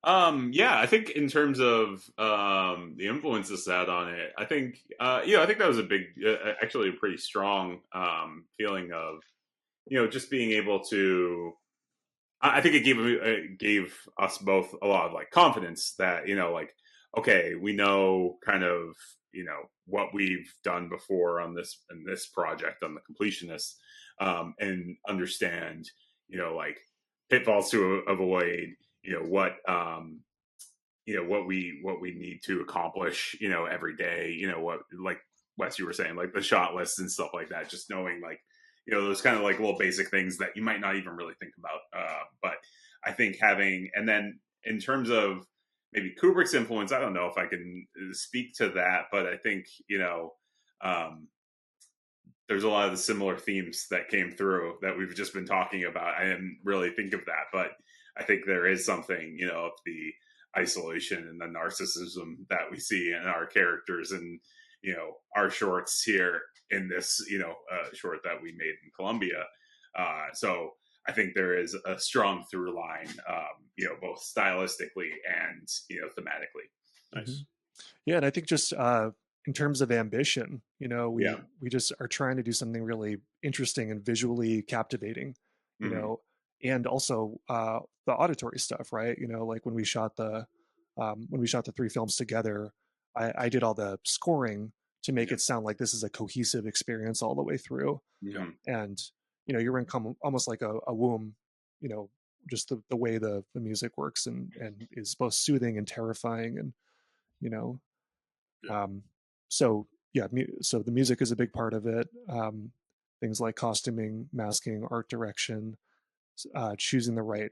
Yeah, I think in terms of the influence this had on it, I think I think that was a big, actually a pretty strong feeling of, you know, just being able to. I think it gave us both a lot of like confidence that, you know, like, okay, we know kind of, you know, what we've done before on this project on the completionist, and understand, you know, like pitfalls to avoid, you know, what we need to accomplish, you know, every day, you know, what, like Wes, you were saying, like the shot lists and stuff like that, just knowing like, you know, those kind of like little basic things that you might not even really think about. But I think having, and then in terms of maybe Kubrick's influence, I don't know if I can speak to that, but I think, you know, there's a lot of the similar themes that came through that we've just been talking about. I didn't really think of that, but I think there is something, you know, of the isolation and the narcissism that we see in our characters and, you know, our shorts here in this, you know, short that we made in Colombia. So I think there is a strong through line, you know, both stylistically and, you know, thematically. Nice. Yeah, and I think just in terms of ambition, you know, we just are trying to do something really interesting and visually captivating, you know, and also the auditory stuff, right? You know, like when we shot the 3 films together, I did all the scoring to make it sound like this is a cohesive experience all the way through. And you know, you're in almost like a womb, you know, just the way the music works and is both soothing and terrifying, and you know, so yeah, so the music is a big part of it. Things like costuming, masking, art direction, choosing the right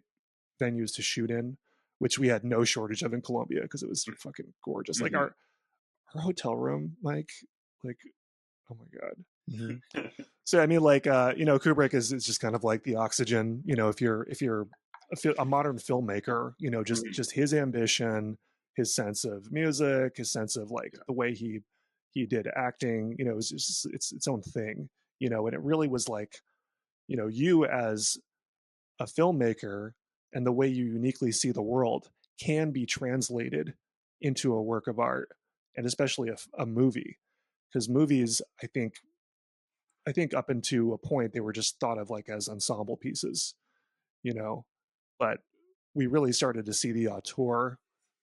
venues to shoot in, which we had no shortage of in Colombia because it was fucking gorgeous. Like our hotel room, Mike, like, oh my god. So I mean, like, you know, Kubrick is just kind of like the oxygen. You know, if you're a modern filmmaker, you know, just his ambition, his sense of music, his sense of like the way he did acting, you know, it's just its own thing, you know. And it really was like, you know, you as a filmmaker and the way you uniquely see the world can be translated into a work of art, and especially a movie, because movies, I think up into a point they were just thought of like as ensemble pieces, you know, but we really started to see the auteur,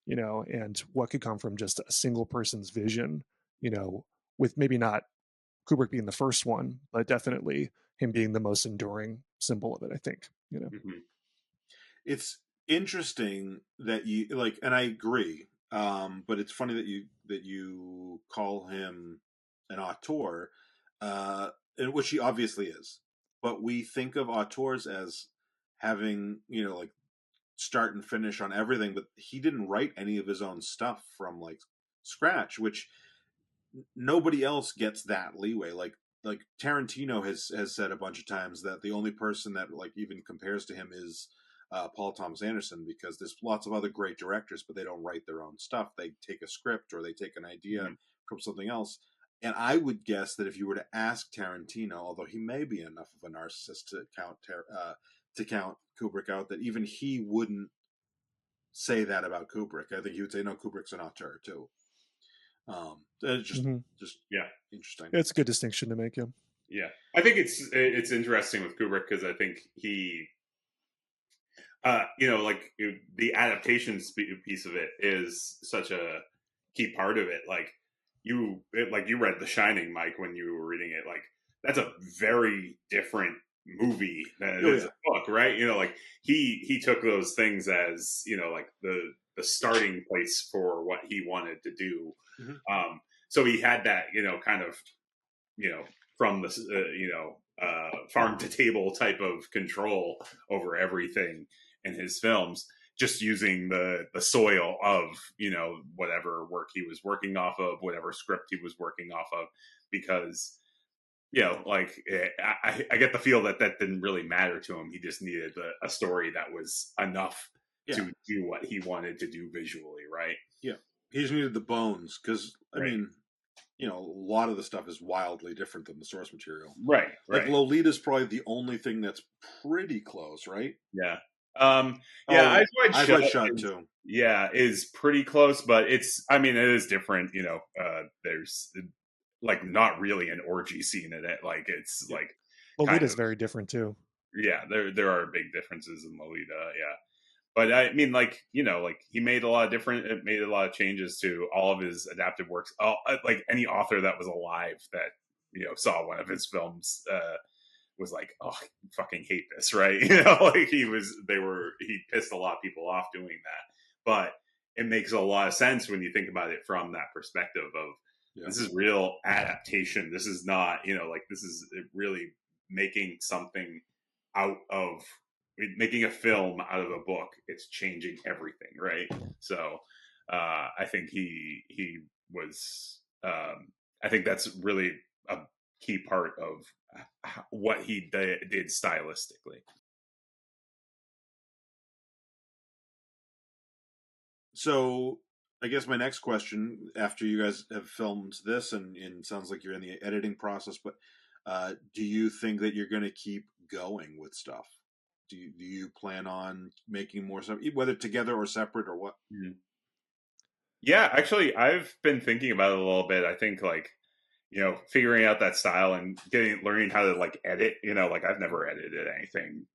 you know, and what could come from just a single person's vision, you know, with maybe not Kubrick being the first one, but definitely, him being the most enduring symbol of it, I think, you know. Mhm. It's interesting that you like, and I agree. But it's funny that you call him an auteur, in which he obviously is. But we think of auteurs as having, like start and finish on everything. But he didn't write any of his own stuff from like scratch, which nobody else gets that leeway. Like Tarantino has said a bunch of times that the only person that like even compares to him is Paul Thomas Anderson, because there's lots of other great directors, but they don't write their own stuff. They take a script or they take an idea from something else. And I would guess that if you were to ask Tarantino, although he may be enough of a narcissist to count Kubrick out, that even he wouldn't say that about Kubrick. I think he would say, no, Kubrick's an auteur too. It's just Yeah, interesting. It's a good distinction to make. Yeah, I think it's interesting with Kubrick because I think he, like the adaptations piece of it is such a key part of it. Like you read The Shining, Mike, when you were reading it. Like that's a very different movie than it is a book, right? Like he took those things as like the starting place for what he wanted to do. So he had that kind of from the farm to table type of control over everything in his films, just using the soil of whatever work he was working off of, whatever script he was working off of, because I get the feel that didn't really matter to him. He just needed a story that was enough to do what he wanted to do visually, right? Yeah, he just needed the bones, because I mean, a lot of the stuff is wildly different than the source material. Right. Like Lolita's probably the only thing that's pretty close, right? Yeah. Eyes Wide Shut too. Yeah, is pretty close, but it is different. There's like not really an orgy scene in it. Like it's like Lolita's very different too. Yeah, there are big differences in Lolita. Yeah. But I mean, like he made a lot of changes to all of his adapted works. Like any author that was alive that saw one of his films was like, "Oh, I fucking hate this," right? Like he pissed a lot of people off doing that. But it makes a lot of sense when you think about it from that perspective of this is real adaptation. This is not this is really making something out of. Making a film out of a book, it's changing everything, right? So I think he was I think that's really a key part of what he did stylistically. So I guess my next question, after you guys have filmed this and sounds like you're in the editing process, but do you think that you're going to keep going with stuff? Do you plan on making more stuff, whether together or separate or what? Yeah, actually, I've been thinking about it a little bit. I think figuring out that style and learning how to like edit. Like I've never edited anything,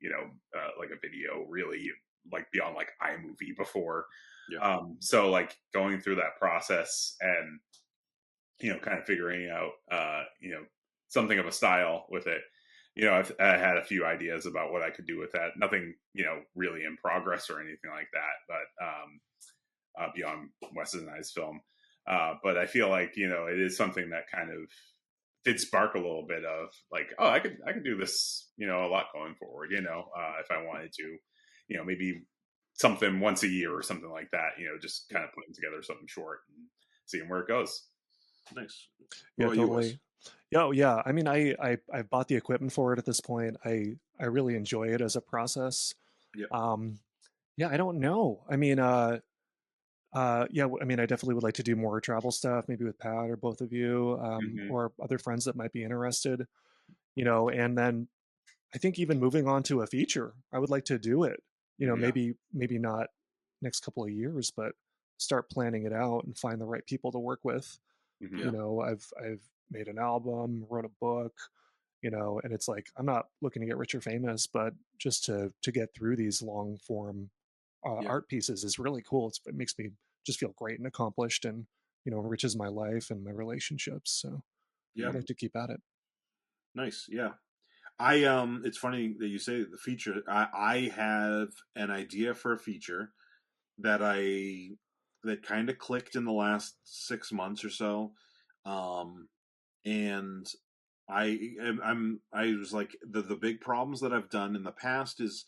like a video really like beyond like iMovie before. Yeah. So like going through that process and kind of figuring out something of a style with it. I had a few ideas about what I could do with that. Nothing, really in progress or anything like that, but beyond Wes and I's film. But I feel like, it is something that kind of did spark a little bit of like, oh, I could do this, a lot going forward, if I wanted to, maybe something once a year or something like that, just kind of putting together something short and seeing where it goes. Nice. Yeah, totally. Yeah. I mean, I bought the equipment for it at this point. I really enjoy it as a process. Yeah. I don't know. I mean, I definitely would like to do more travel stuff, maybe with Pat or both of you, or other friends that might be interested, and then I think even moving on to a feature, I would like to do it, maybe not next couple of years, but start planning it out and find the right people to work with. I've made an album, wrote a book, and it's like, I'm not looking to get rich or famous, but just to get through these long form art pieces is really cool. It makes me just feel great and accomplished, and enriches my life and my relationships. So I'd like to keep at it. Nice. Yeah. It's funny that you say the feature. I have an idea for a feature that that kind of clicked in the last 6 months or so, and I was like the big problems that I've done in the past is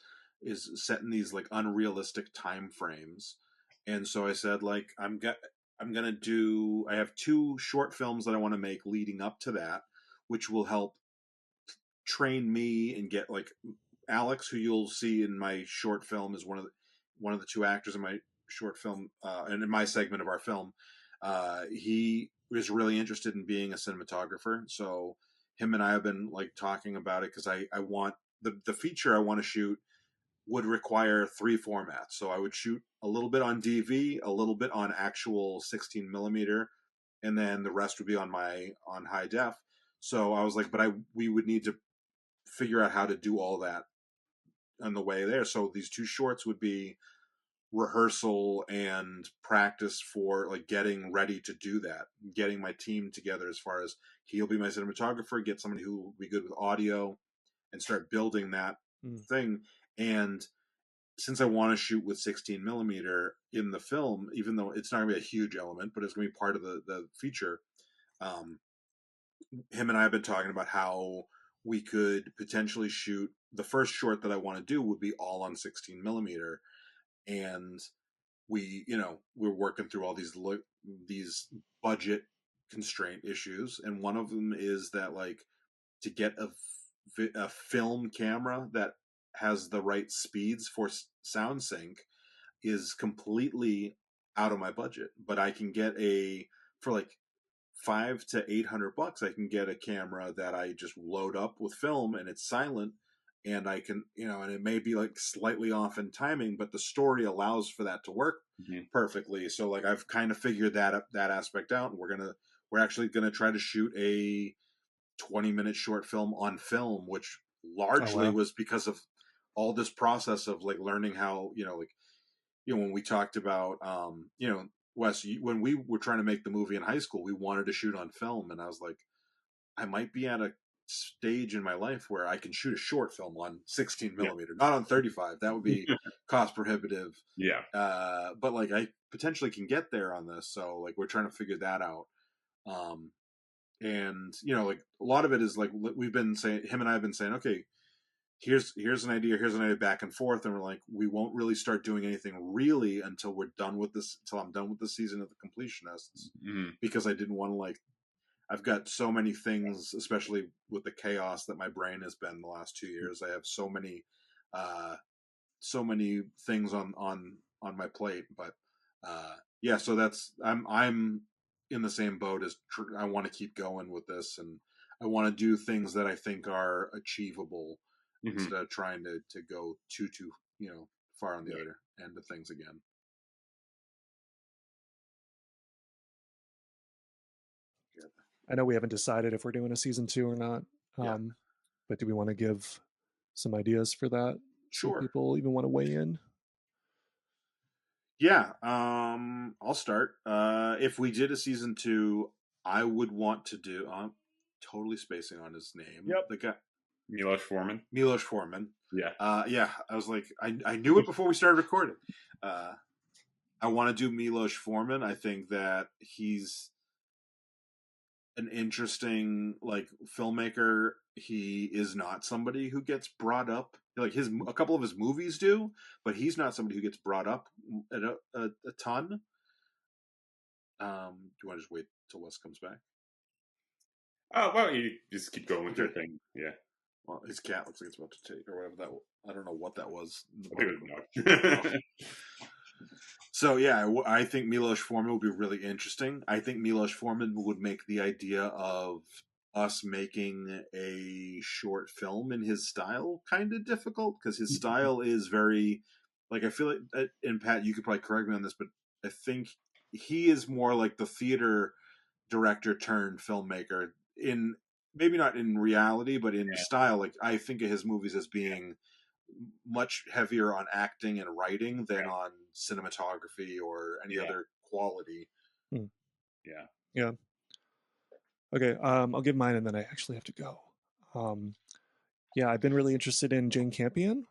setting these like unrealistic time frames, and so I said like I'm gonna do. I have 2 short films that I want to make leading up to that, which will help train me and get like Alex, who you'll see in my short film, is one of the 2 actors in my short film, and in my segment of our film. He is really interested in being a cinematographer, so him and I have been like talking about it because I want the feature I want to shoot would require 3 formats. So I would shoot a little bit on DV, a little bit on actual 16 millimeter, and then the rest would be on high def. So I was like, but we would need to figure out how to do all that on the way there. So these 2 shorts would be rehearsal and practice for like getting ready to do that, getting my team together as far as he'll be my cinematographer, get somebody who will be good with audio, and start building that thing. And since I want to shoot with 16 millimeter in the film, even though it's not going to be a huge element, but it's going to be part of the feature, him and I have been talking about how we could potentially shoot the first short that I want to do would be all on 16 millimeter. And we're working through all these budget constraint issues. And one of them is that like to get a film camera that has the right speeds for sound sync is completely out of my budget, but I can get for like $500 to $800, I can get a camera that I just load up with film and it's silent, and I can, and it may be like slightly off in timing, but the story allows for that to work perfectly. So like I've kind of figured that aspect out, and we're actually gonna try to shoot a 20-minute short film on film, which largely was because of all this process of like learning how, when we talked about, Wes, when we were trying to make the movie in high school, we wanted to shoot on film. And I was like, I might be at a stage in my life where I can shoot a short film on 16 millimeter, not on 35. That would be cost prohibitive. Yeah. But like I potentially can get there on this. So like we're trying to figure that out. And like a lot of it is like we've been saying, him and I have been saying, okay, here's an idea back and forth, and we're like, we won't really start doing anything really until I'm done with this season of the Completionists, because I didn't want to I've got so many things, especially with the chaos that my brain has been the last 2 years. I have so many things on my plate, but so that's I'm in the same boat as I want to keep going with this, and I want to do things that I think are achievable instead of trying to go too far on the other end of things again. I know we haven't decided if we're doing a season 2 or not, but do we want to give some ideas for that? Sure. So people even want to weigh in? Yeah, I'll start. If we did a season 2, I would want to do. I'm totally spacing on his name. Yep. The guy. Milos Forman. Yeah. I was like, I knew it before we started recording. I want to do Milos Forman. I think that he's an interesting filmmaker. He is not somebody who gets brought up. Like a couple of his movies do, but he's not somebody who gets brought up at a ton. Do you want to just wait till Wes comes back? Oh, well, you just keep going with your thing. Yeah. Well, his cat looks like it's about to take, or whatever that. I don't know what that was. I think it was So yeah, I think Milos Forman would be really interesting. I think Milos Forman would make the idea of us making a short film in his style kind of difficult, because his style is very, I feel like, and Pat, you could probably correct me on this, but I think he is more like the theater director turned filmmaker, in maybe not in reality, but in style. Like I think of his movies as being much heavier on acting and writing than on cinematography or any other quality. Yeah. Okay, I'll give mine, and then I actually have to go. Yeah, I've been really interested in Jane Campion.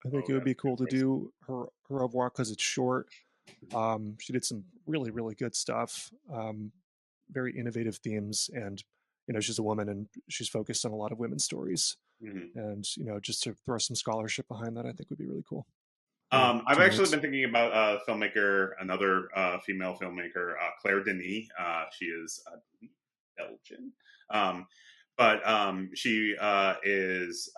I think it would be cool to do her Au revoir because it's short. She did some really, really good stuff, very innovative themes, and she's a woman and she's focused on a lot of women's stories. Mm-hmm. And just to throw some scholarship behind that, I think would be really cool. I've actually been thinking about another female filmmaker, Claire Denis. She is, I believe, Belgian. But she is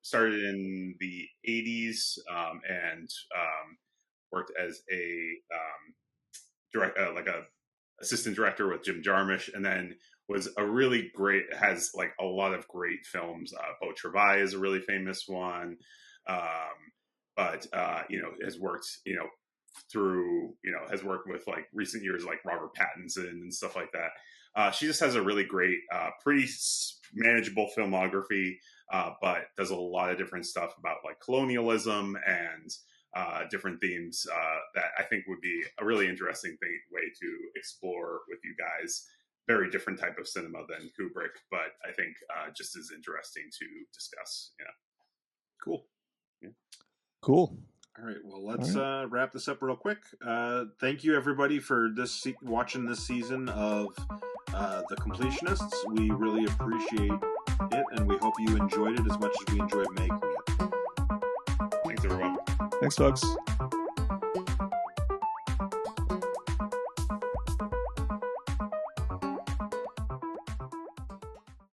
started in the 80s and worked as a assistant director with Jim Jarmusch, and then was a really great, has like a lot of great films. Beau Travail is a really famous one. But has worked, has worked with like recent years, like Robert Pattinson and stuff like that. She just has a really great, pretty manageable filmography, but does a lot of different stuff about like colonialism and different themes that I think would be a really interesting way to explore with you guys. Very different type of cinema than Kubrick, but I think just as interesting to discuss. Yeah. Cool. Yeah. Cool. All right. Well, let's wrap this up real quick. Thank you, everybody, for watching this season of The Completionists. We really appreciate it, and we hope you enjoyed it as much as we enjoyed making it. Thanks, everyone. Thanks, folks.